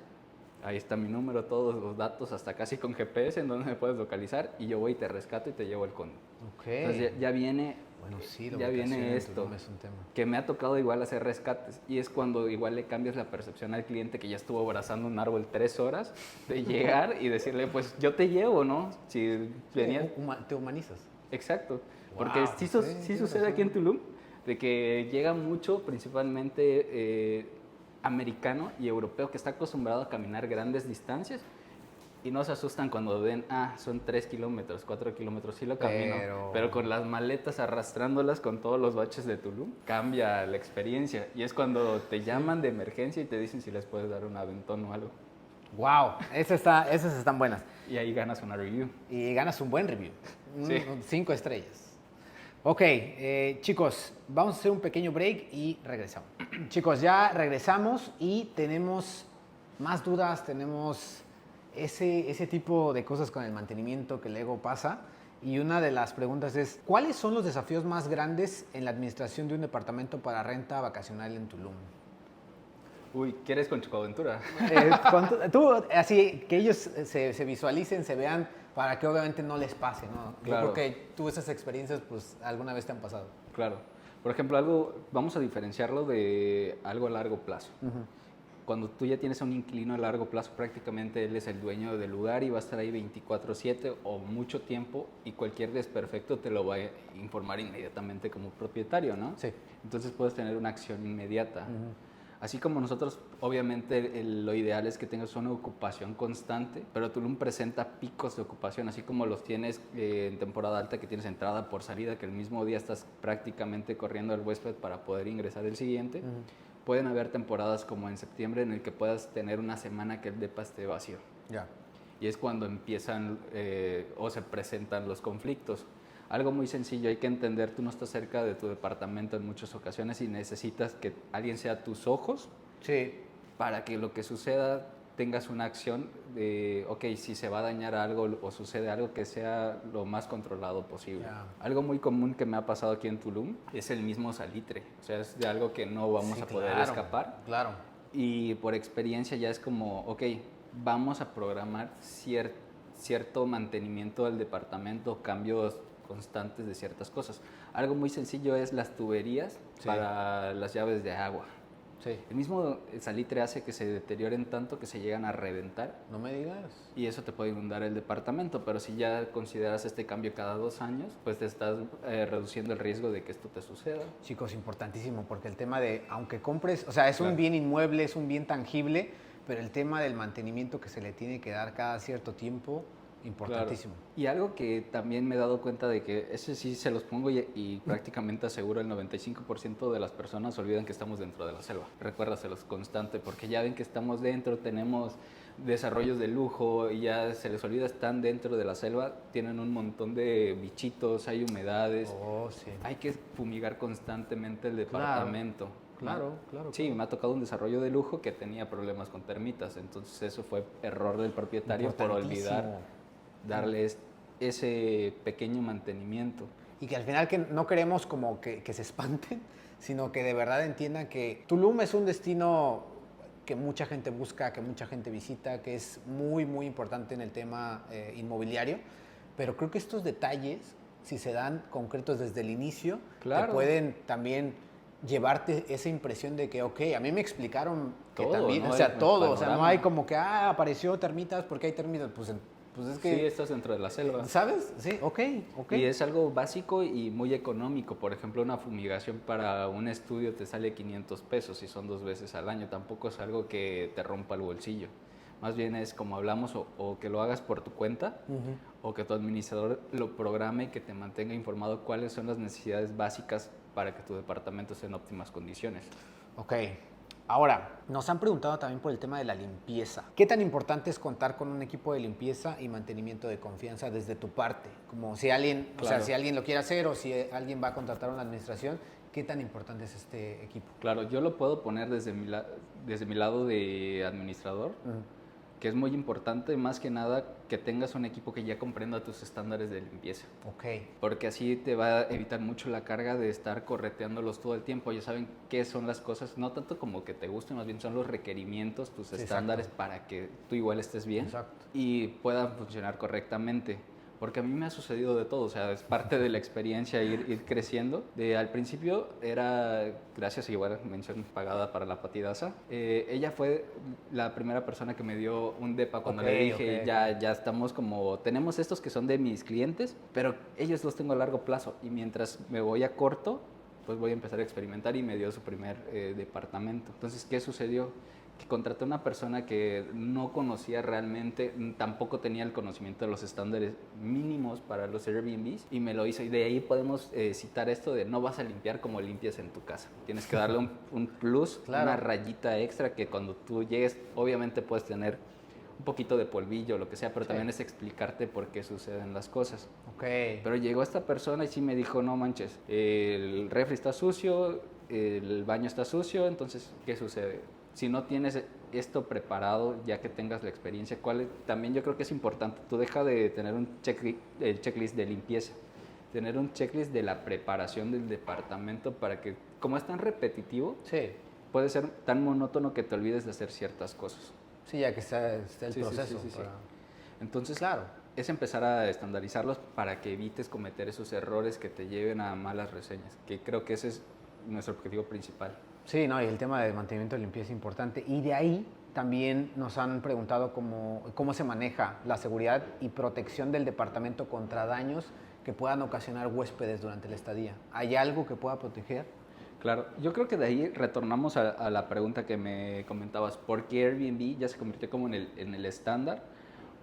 ahí está mi número, todos los datos, hasta casi con GPS en donde me puedes localizar y yo voy y te rescato y te llevo al condo. Okay. Entonces ya viene, bueno, sí, ya viene esto, es un tema. Que me ha tocado igual hacer rescates y es cuando igual le cambias la percepción al cliente que ya estuvo abrazando un árbol 3 horas de llegar y decirle, pues yo te llevo, ¿no? Si venías... Te humanizas. Exacto, Wow, porque sí sucede aquí en Tulum, de que llega mucho, principalmente americano y europeo que está acostumbrado a caminar grandes distancias y no se asustan cuando ven, son 3 kilómetros, 4 kilómetros, sí lo camino, pero con las maletas arrastrándolas con todos los baches de Tulum, cambia la experiencia. Y es cuando te llaman de emergencia y te dicen si les puedes dar un aventón o algo. Wow, esas están buenas. Y ahí ganas una review. Y ganas un buen review. Sí. 5 estrellas. Ok, chicos, vamos a hacer un pequeño break y regresamos. Chicos, ya regresamos y tenemos más dudas, tenemos ese tipo de cosas con el mantenimiento que luego pasa. Y una de las preguntas es, ¿cuáles son los desafíos más grandes en la administración de un departamento para renta vacacional en Tulum? Uy, ¿quieres con Chocoaventura? Tú, así, que ellos se visualicen, se vean, para que obviamente no les pase, ¿no? Claro. Yo creo que tú esas experiencias, pues, alguna vez te han pasado. Claro. Por ejemplo, vamos a diferenciarlo de algo a largo plazo. Uh-huh. Cuando tú ya tienes a un inquilino a largo plazo, prácticamente él es el dueño del lugar y va a estar ahí 24/7 o mucho tiempo y cualquier desperfecto te lo va a informar inmediatamente como propietario, ¿no? Sí. Entonces puedes tener una acción inmediata. Uh-huh. Así como nosotros, obviamente lo ideal es que tengas una ocupación constante, pero Tulum presenta picos de ocupación, así como los tienes en temporada alta, que tienes entrada por salida, que el mismo día estás prácticamente corriendo al huésped para poder ingresar el siguiente. Uh-huh. Pueden haber temporadas como en septiembre en el que puedas tener una semana que el depa esté vacío. Ya. Y es cuando empiezan o se presentan los conflictos. Algo muy sencillo, hay que entender, tú no estás cerca de tu departamento en muchas ocasiones y necesitas que alguien sea tus ojos. Sí. Para que lo que suceda tengas una acción de, ok, si se va a dañar algo o sucede algo, que sea lo más controlado posible. Yeah. Algo muy común que me ha pasado aquí en Tulum es el mismo salitre. O sea, es de algo que no vamos a poder escapar. Claro. Y por experiencia ya es como, ok, vamos a programar cierto mantenimiento del departamento, cambios constantes de ciertas cosas. Algo muy sencillo es las tuberías para las llaves de agua. Sí. El mismo salitre hace que se deterioren tanto que se llegan a reventar. No me digas. Y eso te puede inundar el departamento, pero si ya consideras este cambio cada 2 años, pues te estás reduciendo el riesgo de que esto te suceda. Chicos, importantísimo, porque el tema de, aunque compres, o sea, es un bien inmueble, es un bien tangible, pero el tema del mantenimiento que se le tiene que dar cada cierto tiempo, importantísimo. Claro. Y algo que también me he dado cuenta de que ese sí se los pongo y prácticamente aseguro el 95% de las personas olvidan que estamos dentro de la selva. Recuérdaselos constante, porque ya ven que estamos dentro, tenemos desarrollos de lujo y ya se les olvida, están dentro de la selva, tienen un montón de bichitos, hay humedades. Oh, sí. Hay que fumigar constantemente el departamento. Claro. Sí, me ha tocado un desarrollo de lujo que tenía problemas con termitas, entonces eso fue error del propietario por olvidar darles ese pequeño mantenimiento. Y que al final que no queremos como que se espanten, sino que de verdad entiendan que Tulum es un destino que mucha gente busca, que mucha gente visita, que es muy, muy importante en el tema inmobiliario, pero creo que estos detalles, si se dan concretos desde el inicio, te pueden también llevarte esa impresión de que, ok, a mí me explicaron que todo, también, ¿no? o sea, todo, o sea, no hay como que, apareció termitas, porque hay termitas, pues es que... Sí, estás dentro de la selva. ¿Sabes? Sí, ok. Y es algo básico y muy económico. Por ejemplo, una fumigación para un estudio te sale 500 pesos y son 2 veces al año. Tampoco es algo que te rompa el bolsillo. Más bien es como hablamos, o que lo hagas por tu cuenta, o que tu administrador lo programe y que te mantenga informado cuáles son las necesidades básicas para que tu departamento esté en óptimas condiciones. Ok. Ahora, nos han preguntado también por el tema de la limpieza. ¿Qué tan importante es contar con un equipo de limpieza y mantenimiento de confianza desde tu parte? Como si alguien, o sea, si alguien lo quiere hacer o si alguien va a contratar a una administración, ¿qué tan importante es este equipo? Claro, yo lo puedo poner desde mi lado de administrador, que es muy importante, más que nada, que tengas un equipo que ya comprenda tus estándares de limpieza. Ok. Porque así te va a evitar mucho la carga de estar correteándolos todo el tiempo. Ya saben qué son las cosas, no tanto como que te gusten, más bien son los requerimientos, tus estándares para que tú igual estés bien y puedan funcionar correctamente. Porque a mí me ha sucedido de todo, o sea, es parte de la experiencia ir creciendo. Al principio era, gracias igual, mención pagada para la patidaza, ella fue la primera persona que me dio un depa cuando le dije, ya estamos como, tenemos estos que son de mis clientes, pero ellos los tengo a largo plazo y mientras me voy a corto, pues voy a empezar a experimentar y me dio su primer departamento. Entonces, ¿qué sucedió? Que contraté a una persona que no conocía realmente, tampoco tenía el conocimiento de los estándares mínimos para los Airbnbs y me lo hizo. Y de ahí podemos citar esto de no vas a limpiar como limpias en tu casa. Tienes que darle un plus, Claro. una rayita extra que cuando tú llegues, obviamente puedes tener un poquito de polvillo, lo que sea, pero también es explicarte por qué suceden las cosas. Pero llegó esta persona y sí me dijo, no manches, el refri está sucio, el baño está sucio, entonces, ¿qué sucede? Si no tienes esto preparado, ya que tengas la experiencia, también yo creo que es importante, tú deja de tener un checklist de limpieza, tener un checklist de la preparación del departamento para que, como es tan repetitivo, puede ser tan monótono que te olvides de hacer ciertas cosas. Sí, ya que está el proceso. Sí. Entonces, claro, es empezar a estandarizarlos para que evites cometer esos errores que te lleven a malas reseñas, que creo que ese es nuestro objetivo principal. Sí, no, y el tema de mantenimiento de limpieza es importante. Y de ahí también nos han preguntado cómo se maneja la seguridad y protección del departamento contra daños que puedan ocasionar huéspedes durante la estadía. ¿Hay algo que pueda proteger? Claro, yo creo que de ahí retornamos a la pregunta que me comentabas. ¿Por qué Airbnb ya se convirtió como en el estándar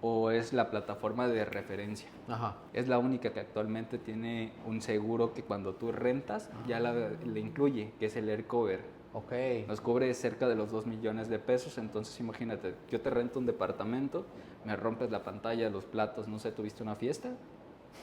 o es la plataforma de referencia? Ajá. Es la única que actualmente tiene un seguro que cuando tú rentas ya le incluye, que es el Air Cover. Nos cubre cerca de los 2 millones de pesos, entonces imagínate, yo te rento un departamento, me rompes la pantalla, los platos, no sé, tuviste una fiesta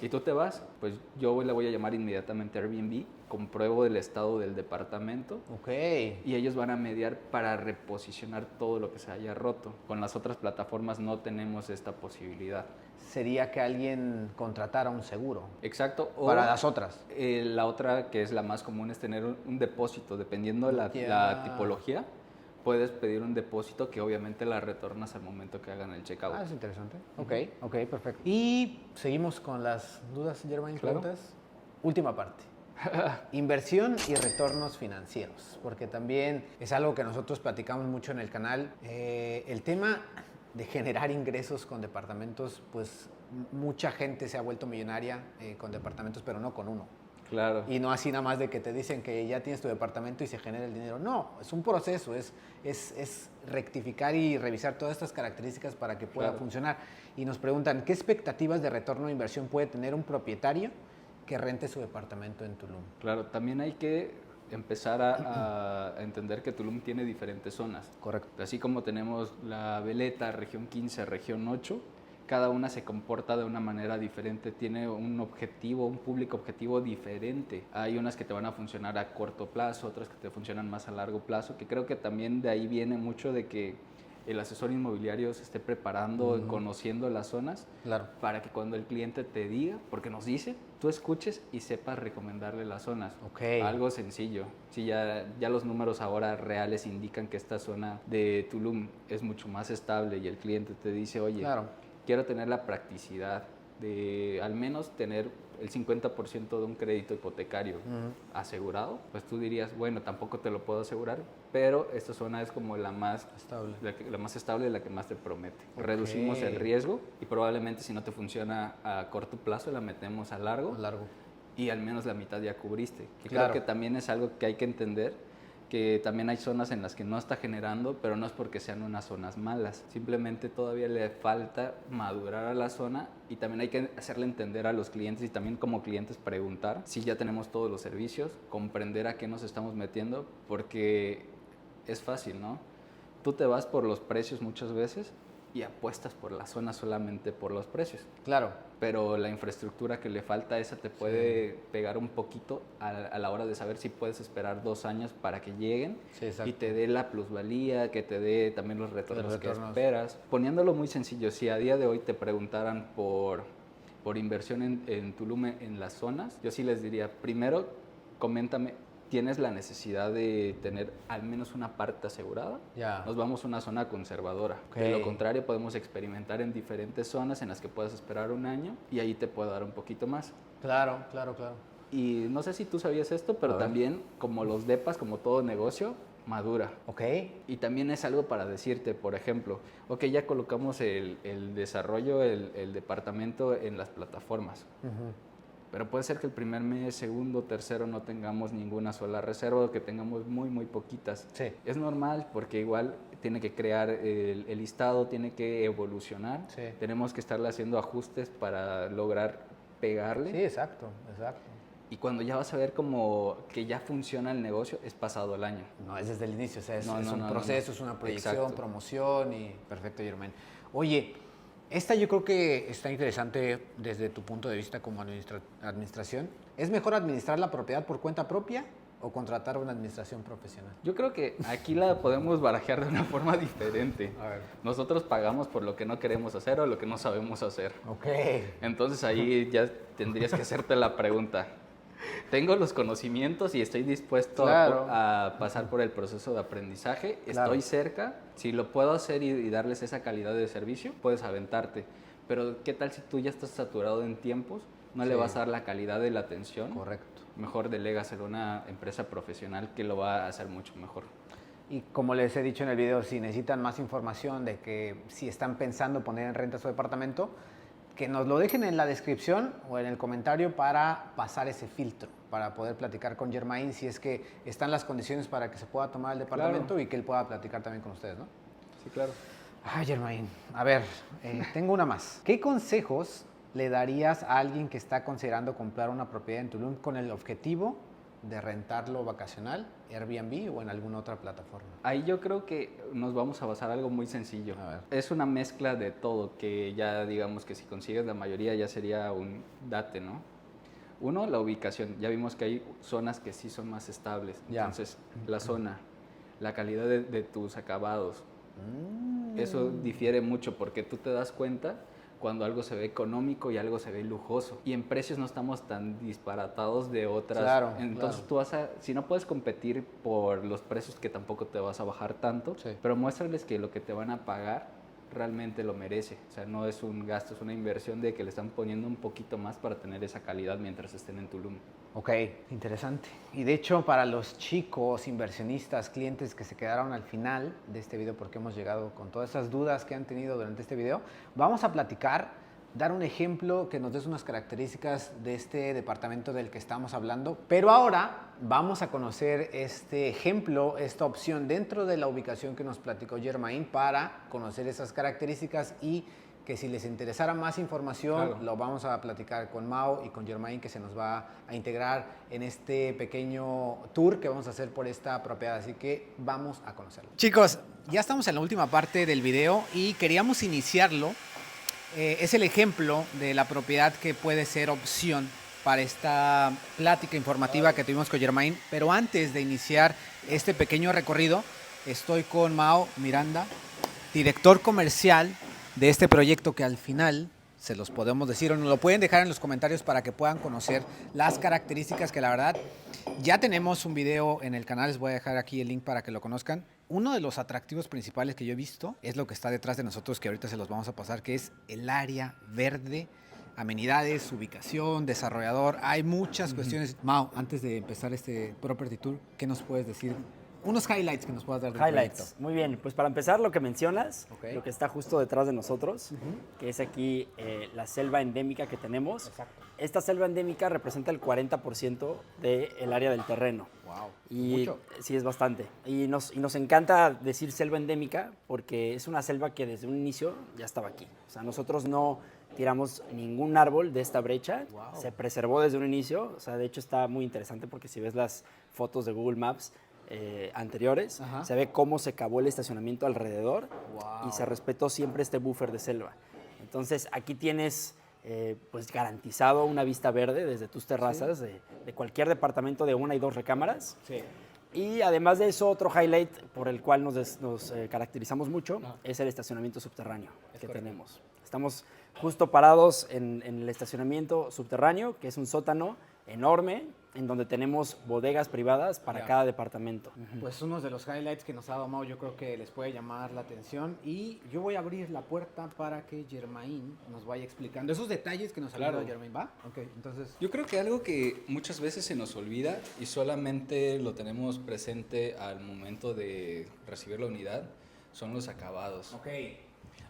y tú te vas, pues yo le voy a llamar inmediatamente a Airbnb, compruebo el estado del departamento y ellos van a mediar para reposicionar todo lo que se haya roto. Con las otras plataformas no tenemos esta posibilidad. Sería que alguien contratara un seguro. Exacto. Para las otras. La otra, que es la más común, es tener un depósito. Dependiendo de la tipología, puedes pedir un depósito que obviamente la retornas al momento que hagan el checkout. Es interesante. Ok, perfecto. Y seguimos con las dudas, Germain, preguntas. Última parte. Inversión y retornos financieros, porque también es algo que nosotros platicamos mucho en el canal. El tema de generar ingresos con departamentos, pues mucha gente se ha vuelto millonaria con departamentos, pero no con uno. Claro. Y no así nada más de que te dicen que ya tienes tu departamento y se genera el dinero. No, es un proceso, es rectificar y revisar todas estas características para que pueda funcionar. Y nos preguntan, ¿qué expectativas de retorno de inversión puede tener un propietario que rente su departamento en Tulum? Claro, también hay que empezar a entender que Tulum tiene diferentes zonas. Correcto. Así como tenemos la Veleta, región 15, región 8, cada una se comporta de una manera diferente, tiene un objetivo, un público objetivo diferente. Hay unas que te van a funcionar a corto plazo, otras que te funcionan más a largo plazo, que creo que también de ahí viene mucho de que el asesor inmobiliario se esté preparando, conociendo las zonas, para que cuando el cliente te diga, porque nos dice, tú escuches y sepas recomendarle las zonas. Algo sencillo. Sí, ya los números ahora reales indican que esta zona de Tulum es mucho más estable y el cliente te dice, oye, quiero tener la practicidad de al menos tener el 50% de un crédito hipotecario asegurado, pues tú dirías, bueno, tampoco te lo puedo asegurar, pero esta zona es como la más estable, la más estable, la que más te promete. Reducimos el riesgo y probablemente si no te funciona a corto plazo, la metemos a largo. Y al menos la mitad ya cubriste. Que creo que también es algo que hay que entender, que también hay zonas en las que no está generando, pero no es porque sean unas zonas malas. Simplemente todavía le falta madurar a la zona y también hay que hacerle entender a los clientes y también como clientes preguntar si ya tenemos todos los servicios, comprender a qué nos estamos metiendo, porque es fácil, ¿no? Tú te vas por los precios muchas veces y apuestas por la zona solamente por los precios. Pero la infraestructura que le falta, esa te puede pegar un poquito a la hora de saber si puedes esperar 2 años para que lleguen y te dé la plusvalía, que te dé también los retornos que esperas. Poniéndolo muy sencillo, si a día de hoy te preguntaran por inversión en Tulum, en las zonas, yo sí les diría, primero, coméntame, ¿tienes la necesidad de tener al menos una parte asegurada? Nos vamos a una zona conservadora. De lo contrario, podemos experimentar en diferentes zonas en las que puedas esperar 1 año y ahí te puedo dar un poquito más. Claro. Y no sé si tú sabías esto, pero también, como los depas, como todo negocio, madura. Y también es algo para decirte, por ejemplo, ya colocamos el desarrollo, el departamento en las plataformas. Pero puede ser que el primer mes, segundo, tercero no tengamos ninguna sola reserva o que tengamos muy poquitas. Sí. Es normal porque igual tiene que crear el listado, tiene que evolucionar. Sí. Tenemos que estarle haciendo ajustes para lograr pegarle. Sí, exacto. Y cuando ya vas a ver como que ya funciona el negocio, es pasado el año. No, es desde el inicio, o sea, es No, un proceso, es una proyección, Exacto. promoción y perfecto, Germain. Oye, esta yo creo que está interesante desde tu punto de vista como administración. ¿Es mejor administrar la propiedad por cuenta propia o contratar una administración profesional? Yo creo que aquí la podemos barajear de una forma diferente. A ver. Nosotros pagamos por lo que no queremos hacer o lo que no sabemos hacer. Ok. Entonces ahí ya tendrías que hacerte la pregunta. Tengo los conocimientos y estoy dispuesto a pasar por el proceso de aprendizaje. Claro. Estoy cerca. Si lo puedo hacer y darles esa calidad de servicio, puedes aventarte. Pero ¿qué tal si tú ya estás saturado en tiempos? No le vas a dar la calidad de la atención. Correcto. Mejor delégaselo a una empresa profesional que lo va a hacer mucho mejor. Y como les he dicho en el video, si necesitan más información de que si están pensando poner en renta su departamento, que nos lo dejen en la descripción o en el comentario para pasar ese filtro, para poder platicar con Germain si es que están las condiciones para que se pueda tomar el departamento y que él pueda platicar también con ustedes, ¿no? Sí, claro. Ay, Germain, a ver, tengo una más. ¿Qué consejos le darías a alguien que está considerando comprar una propiedad en Tulum con el objetivo de rentarlo vacacional, Airbnb o en alguna otra plataforma? Ahí yo creo que nos vamos a basar algo muy sencillo. A ver. Es una mezcla de todo, que ya digamos que si consigues la mayoría ya sería un date, ¿no? Uno, la ubicación. Ya vimos que hay zonas que sí son más estables. Ya. Entonces, la zona, la calidad de tus acabados. Eso difiere mucho porque tú te das cuenta cuando algo se ve económico y algo se ve lujoso. Y en precios no estamos tan disparatados de otras. Claro, Entonces tú vas a, si no puedes competir por los precios que tampoco te vas a bajar tanto, Sí. pero muéstrales que lo que te van a pagar realmente lo merece. O sea, no es un gasto, es una inversión de que le están poniendo un poquito más para tener esa calidad mientras estén en Tulum. Ok, interesante. Y de hecho, para los chicos, inversionistas, clientes que se quedaron al final de este video, porque hemos llegado con todas esas dudas que han tenido durante este video, vamos a platicar, dar un ejemplo, que nos des unas características de este departamento del que estamos hablando. Pero ahora vamos a conocer este ejemplo, esta opción dentro de la ubicación que nos platicó Germain para conocer esas características y que si les interesara más información, Claro. lo vamos a platicar con Mau y con Germain, que se nos va a integrar en este pequeño tour que vamos a hacer por esta propiedad. Así que vamos a conocerlo. Chicos, ya estamos en la última parte del video y queríamos iniciarlo. Es el ejemplo de la propiedad que puede ser opción para esta plática informativa que tuvimos con Germain. Pero antes de iniciar este pequeño recorrido, estoy con Mau Miranda, director comercial de este proyecto que al final se los podemos decir o nos lo pueden dejar en los comentarios para que puedan conocer las características que la verdad ya tenemos un video en el canal, les voy a dejar aquí el link para que lo conozcan. Uno de los atractivos principales que yo he visto es lo que está detrás de nosotros, que ahorita se los vamos a pasar, que es el área verde, amenidades, ubicación, desarrollador, hay muchas cuestiones. Mau, antes de empezar este Property Tour, ¿qué nos puedes decir? Unos highlights que nos puedas dar del Highlights. proyecto. Muy bien, pues para empezar lo que mencionas, Ok. lo que está justo detrás de nosotros, que es aquí la selva endémica que tenemos. Exacto. Esta selva endémica representa el 40% del área del terreno. Wow, Y mucho. sí, es bastante. Y nos encanta decir selva endémica porque es una selva que desde un inicio ya estaba aquí. O sea, nosotros no tiramos ningún árbol de esta brecha. Wow. Se preservó desde un inicio. O sea, de hecho está muy interesante porque si ves las fotos de Google Maps anteriores, Ajá. se ve cómo se cavó el estacionamiento alrededor Wow. y se respetó siempre este buffer de selva. Entonces, aquí tienes pues garantizado una vista verde desde tus terrazas de cualquier departamento de 1 y 2 recámaras. Sí. Y además de eso, otro highlight por el cual nos caracterizamos mucho es el estacionamiento subterráneo que tenemos. Estamos justo parados en el estacionamiento subterráneo, que es un sótano enorme, en donde tenemos bodegas privadas para cada departamento. Pues uno de los highlights que nos ha dado Mau, yo creo que les puede llamar la atención y yo voy a abrir la puerta para que Germain nos vaya explicando esos detalles que nos ha Claro. hablado Germain, ¿va? Ok, entonces... Yo creo que algo que muchas veces se nos olvida y solamente lo tenemos presente al momento de recibir la unidad son los acabados. Ok.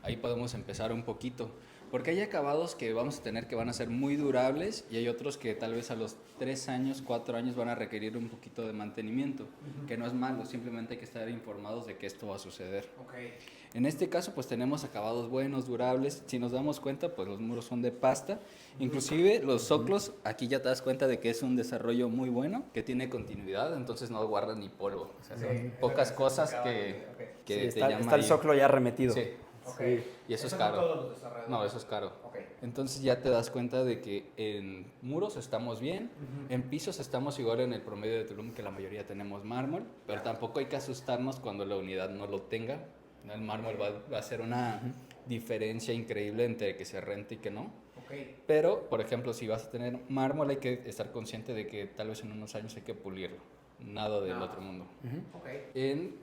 ahí podemos empezar un poquito. Porque hay acabados que vamos a tener que van a ser muy durables y hay otros que tal vez a los 3 años, 4 años van a requerir un poquito de mantenimiento, que no es malo, simplemente hay que estar informados de que esto va a suceder. Okay. En este caso pues tenemos acabados buenos, durables, si nos damos cuenta pues los muros son de pasta, inclusive los zoclos, aquí ya te das cuenta de que es un desarrollo muy bueno, que tiene continuidad, entonces no guarda ni polvo, o sea, son pocas cosas que Sí, te está llaman. el zoclo ya remetido. Sí. Okay. Sí. Y eso es no caro. todos los desarrolladores. No, eso es caro. Okay. Entonces ya te das cuenta de que en muros estamos bien, en pisos estamos igual en el promedio de Tulum, que la mayoría tenemos mármol, pero tampoco hay que asustarnos cuando la unidad no lo tenga. El mármol va a ser una diferencia increíble entre que se rente y que no. Okay. Pero, por ejemplo, si vas a tener mármol, hay que estar consciente de que tal vez en unos años hay que pulirlo. Nada del otro mundo. Okay.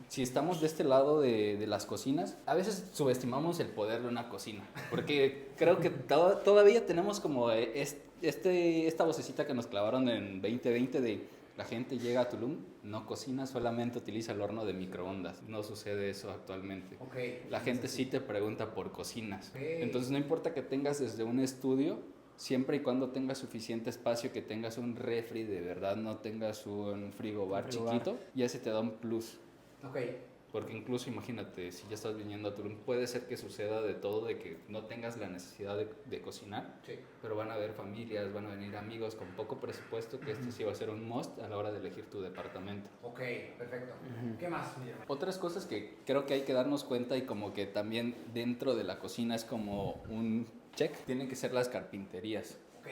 Si estamos de este lado de las cocinas, a veces subestimamos el poder de una cocina, porque creo que todavía tenemos como esta vocecita que nos clavaron en 2020 de la gente llega a Tulum, no cocina, solamente utiliza el horno de microondas. No sucede eso actualmente. Okay. La gente sí te pregunta por cocinas. Okay. Entonces no importa que tengas desde un estudio, siempre y cuando tengas suficiente espacio, que tengas un refri de verdad, no tengas un frigobar chiquito, ya se te da un plus. Okay. Porque incluso imagínate, si ya estás viniendo a Tulum, puede ser que suceda de todo, de que no tengas la necesidad de cocinar, Sí. pero van a haber familias, van a venir amigos con poco presupuesto, que esto sí va a ser un must a la hora de elegir tu departamento. Ok, perfecto. ¿Qué más, mi hermano? Otras cosas que creo que hay que darnos cuenta y como que también dentro de la cocina es como un check, tienen que ser las carpinterías. Ok.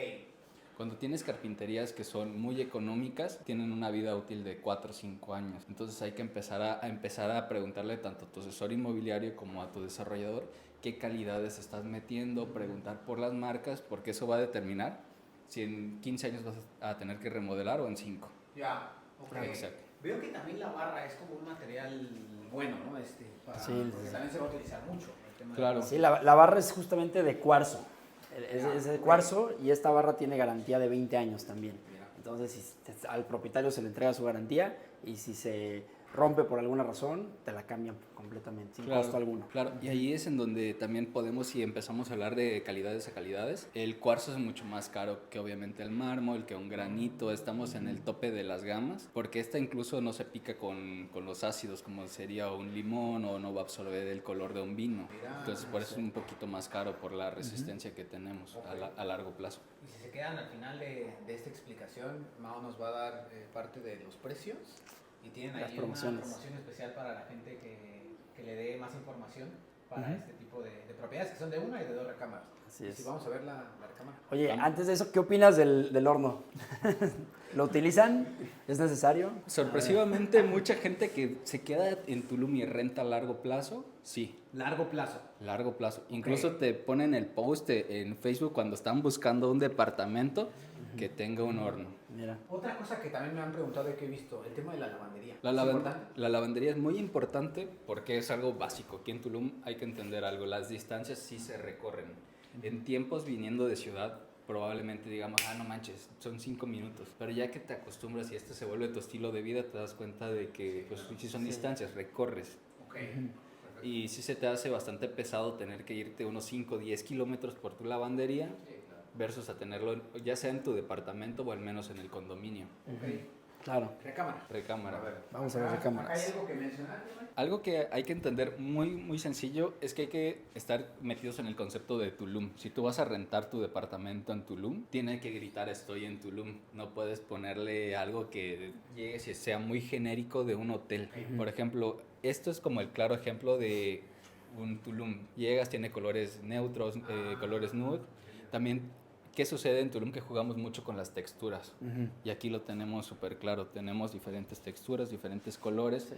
Cuando tienes carpinterías que son muy económicas, tienen una vida útil de 4 o 5 años. Entonces hay que empezar a preguntarle tanto a tu asesor inmobiliario como a tu desarrollador qué calidades estás metiendo, preguntar por las marcas, porque eso va a determinar si en 15 años vas a tener que remodelar o en 5. Ya, ok. Exacto. Veo que también la barra es como un material bueno, ¿no? Porque también se va a utilizar mucho. El tema Claro. Sí, la barra es justamente de cuarzo. Es de cuarzo y esta barra tiene garantía de 20 años también. Entonces, al propietario se le entrega su garantía y si se rompe por alguna razón, te la cambian completamente, sin costo alguno. Claro, y ahí es en donde también podemos, si empezamos a hablar de calidades a calidades, el cuarzo es mucho más caro que obviamente el mármol, que un granito, estamos en el tope de las gamas, porque esta incluso no se pica con los ácidos como sería un limón o no va a absorber el color de un vino. Entonces por eso es un poquito más caro por la resistencia que tenemos a largo plazo. Y si se quedan al final de esta explicación, Mao nos va a dar parte de los precios. Y tienen ahí una promoción especial para la gente que le dé más información para este tipo de propiedades que son de una y de dos recámaras. Así es. Si vamos a ver la recámara. Oye, antes de eso, ¿qué opinas del horno? ¿Lo utilizan? ¿Es necesario? Sorpresivamente, mucha gente que se queda en Tulum y renta a largo plazo, sí. Largo plazo. Largo plazo. Incluso te ponen el post en Facebook cuando están buscando un departamento que tenga un horno. Mira. Otra cosa que también me han preguntado y que he visto, el tema de la lavandería. La lavandería es muy importante porque es algo básico. Aquí en Tulum hay que entender algo. Las distancias sí se recorren. En tiempos viniendo de ciudad, probablemente digamos, no manches, son 5 minutos. Pero ya que te acostumbras y este se vuelve tu estilo de vida, te das cuenta de que pues, sí son distancias, recorres. Okay. Y sí se te hace bastante pesado tener que irte unos 5 o 10 kilómetros por tu lavandería versus a tenerlo ya sea en tu departamento o al menos en el condominio. Okay. Claro. Recámara. A ver, Vamos a ver recámaras. ¿Hay algo que mencionar? Algo que hay que entender muy, muy sencillo es que hay que estar metidos en el concepto de Tulum. Si tú vas a rentar tu departamento en Tulum, tiene que gritar estoy en Tulum. No puedes ponerle algo que llegue y sea muy genérico de un hotel. Por ejemplo, esto es como el claro ejemplo de un Tulum. Llegas, tiene colores neutros, colores nude. También, ¿qué sucede en Tulum? Que jugamos mucho con las texturas. Y aquí lo tenemos súper claro. Tenemos diferentes texturas, diferentes colores.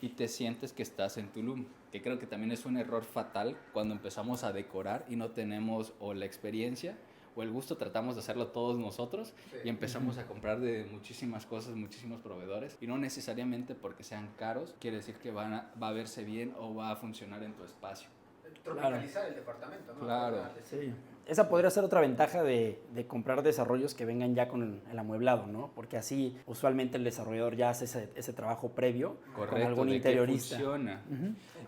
Y te sientes que estás en Tulum. Que creo que también es un error fatal cuando empezamos a decorar y no tenemos o la experiencia o el gusto, tratamos de hacerlo todos nosotros y empezamos a comprar de muchísimas cosas, muchísimos proveedores. Y no necesariamente porque sean caros, quiere decir que va a verse bien o va a funcionar en tu espacio. tropicalizar el departamento, ¿no? Claro. Sí. Esa podría ser otra ventaja de comprar desarrollos que vengan ya con el amueblado, ¿no? Porque así usualmente el desarrollador ya hace ese trabajo previo con algún de que interiorista. funciona.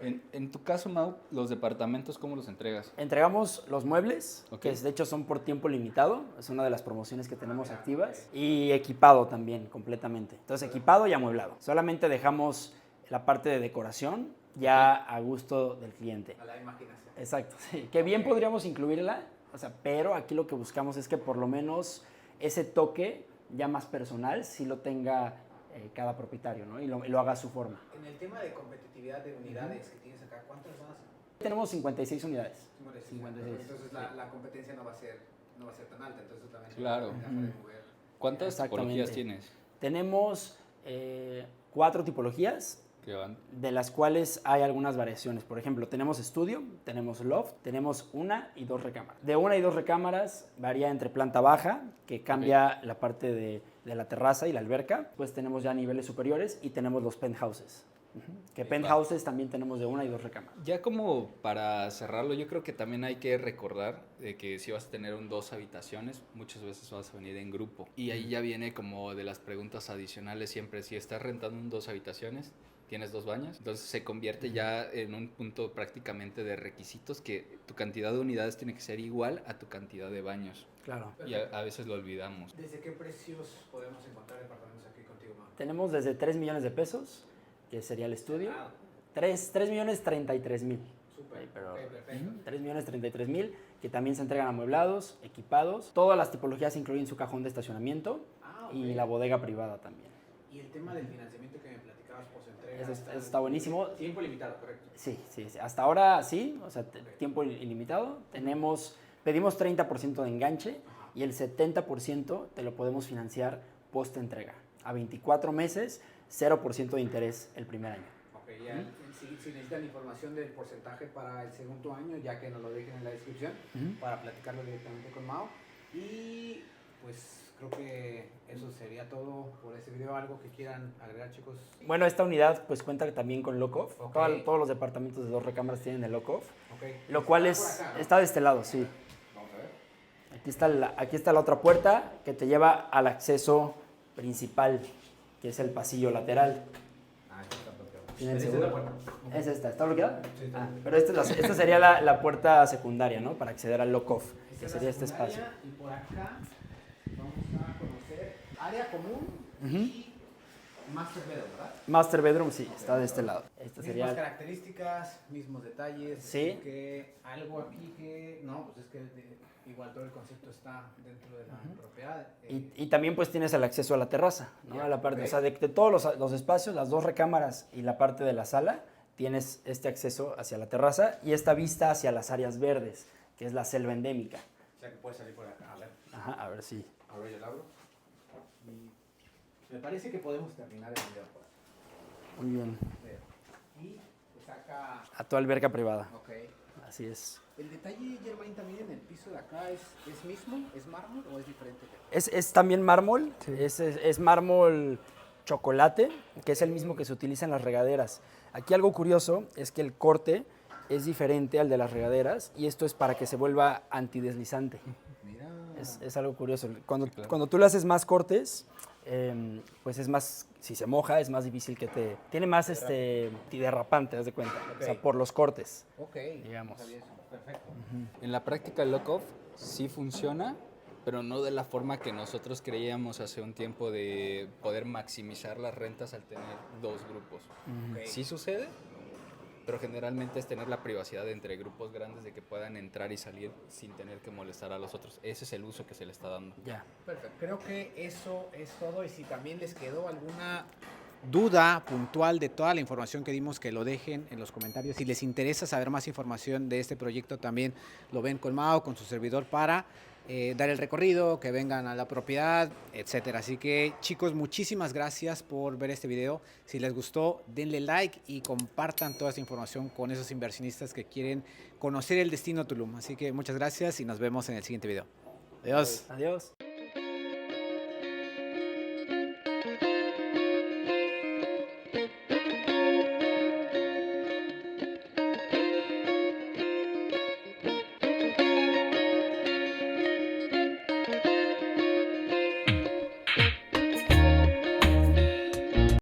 En tu caso, Mau, los departamentos, ¿cómo los entregas? Entregamos los muebles, Ok. que de hecho son por tiempo limitado, es una de las promociones que tenemos activas, y equipado también completamente. Entonces, equipado y amueblado. Solamente dejamos la parte de decoración ya a gusto del cliente. A la imaginación. Exacto, sí. Que bien podríamos incluirla, o sea, pero aquí lo que buscamos es que por lo menos ese toque ya más personal sí lo tenga cada propietario, ¿no? Y lo haga a su forma. En el tema de competitividad de unidades que tienes acá, ¿cuántas van a ser? Tenemos 56 unidades. 56. Entonces la competencia no va a ser tan alta, entonces también Claro. hay ventaja de mover. ¿Cuántas Exactamente. tipologías tienes? Tenemos 4 tipologías, Que van. de las cuales hay algunas variaciones. Por ejemplo, tenemos estudio, tenemos loft, tenemos 1 y 2 recámaras. De 1 y 2 recámaras varía entre planta baja, que cambia la parte de la terraza y la alberca. Pues tenemos ya niveles superiores y tenemos los penthouses. Que penthouses también tenemos de 1 y 2 recámaras. Ya como para cerrarlo, yo creo que también hay que recordar de que si vas a tener 2 habitaciones, muchas veces vas a venir en grupo. Y ahí ya viene como de las preguntas adicionales siempre, si estás rentando 2 habitaciones, tienes 2 baños, entonces se convierte ya en un punto prácticamente de requisitos que tu cantidad de unidades tiene que ser igual a tu cantidad de baños. Claro. Y a veces lo olvidamos. ¿Desde qué precios podemos encontrar departamentos aquí contigo, Mau? Tenemos desde 3 millones de pesos, que sería el estudio. Ah, 3 millones 33 mil. súper. Sí, pero, Ok, perfecto. 3 millones 33 mil, que también se entregan amueblados, equipados. Todas las tipologías incluyen su cajón de estacionamiento Ah, ok. y la bodega privada también. Y el tema del financiamiento que me platicabas, post-entrega. Eso está buenísimo. Tiempo limitado, correcto. Sí. Hasta ahora sí, o sea, tiempo ilimitado. Pedimos 30% de enganche y el 70% te lo podemos financiar post-entrega. A 24 meses, 0% de interés el primer año. Ok, ya. Si necesitan información del porcentaje para el segundo año, ya que nos lo dejen en la descripción, para platicarlo directamente con Mau. Y pues creo que eso sería todo por este video. ¿Algo que quieran agregar, chicos? Bueno, esta unidad pues cuenta también con lock-off. Ok. Todos los departamentos de 2 recámaras tienen el lock-off. Ok. Lo cual Está por acá, ¿no? está de este lado, sí. Vamos a ver. Aquí está la otra puerta que te lleva al acceso principal, que es el pasillo lateral. Ah, está bloqueado. ¿Tienen Esa es seguro? la puerta. Ok. ¿Es esta? ¿Está bloqueada? Sí, está bloqueada. Pero esta sería la puerta secundaria, ¿no? Para acceder al lock-off, Esta que es sería la este espacio. secundaria, y por acá vamos a conocer área común y master bedroom, ¿verdad? Master bedroom, sí, está de este lado. Esta Mismas sería... características, mismos detalles. Sí. así que algo aquí que no, pues es que igual todo el concepto está dentro de la propiedad. Y también pues tienes el acceso a la terraza, ¿no? Ya, A la parte, ok. o sea, de todos los espacios, las 2 recámaras y la parte de la sala, tienes este acceso hacia la terraza y esta vista hacia las áreas verdes, que es la selva endémica. O sea que puede salir por acá. A ver, Ajá, a ver si... ahora yo lo abro. Y me parece que podemos terminar el video por aquí. Muy bien. Y pues acá, A tu alberca privada, ok. así es. El detalle, Germain, también en el piso de acá es mismo, es mármol o es diferente. Es también mármol, es mármol chocolate, que es el mismo que se utiliza en las regaderas. Aquí algo curioso es que el corte es diferente al de las regaderas y esto es para que se vuelva antideslizante. Mira. Es algo curioso. Cuando, Sí, claro. cuando tú le haces más cortes, pues es más, si se moja, es más difícil que te... Tiene más antiderrapante, haz de cuenta, o sea, Ok. por los cortes. Ok, Digamos. no sabía eso. Perfecto. En la práctica el lock-off sí funciona, pero no de la forma que nosotros creíamos hace un tiempo de poder maximizar las rentas al tener 2 grupos. Ok. Sí sucede, pero generalmente es tener la privacidad entre grupos grandes de que puedan entrar y salir sin tener que molestar a los otros. Ese es el uso que se le está dando. Ya. Perfecto. Creo que eso es todo y si también les quedó alguna duda puntual de toda la información que dimos, que lo dejen en los comentarios. Si les interesa saber más información de este proyecto, también lo ven con Mau, con su servidor para dar el recorrido, que vengan a la propiedad, etcétera. Así que chicos, muchísimas gracias por ver este video. Si les gustó, denle like y compartan toda esta información con esos inversionistas que quieren conocer el destino Tulum. Así que muchas gracias y nos vemos en el siguiente video. Adiós. Adiós.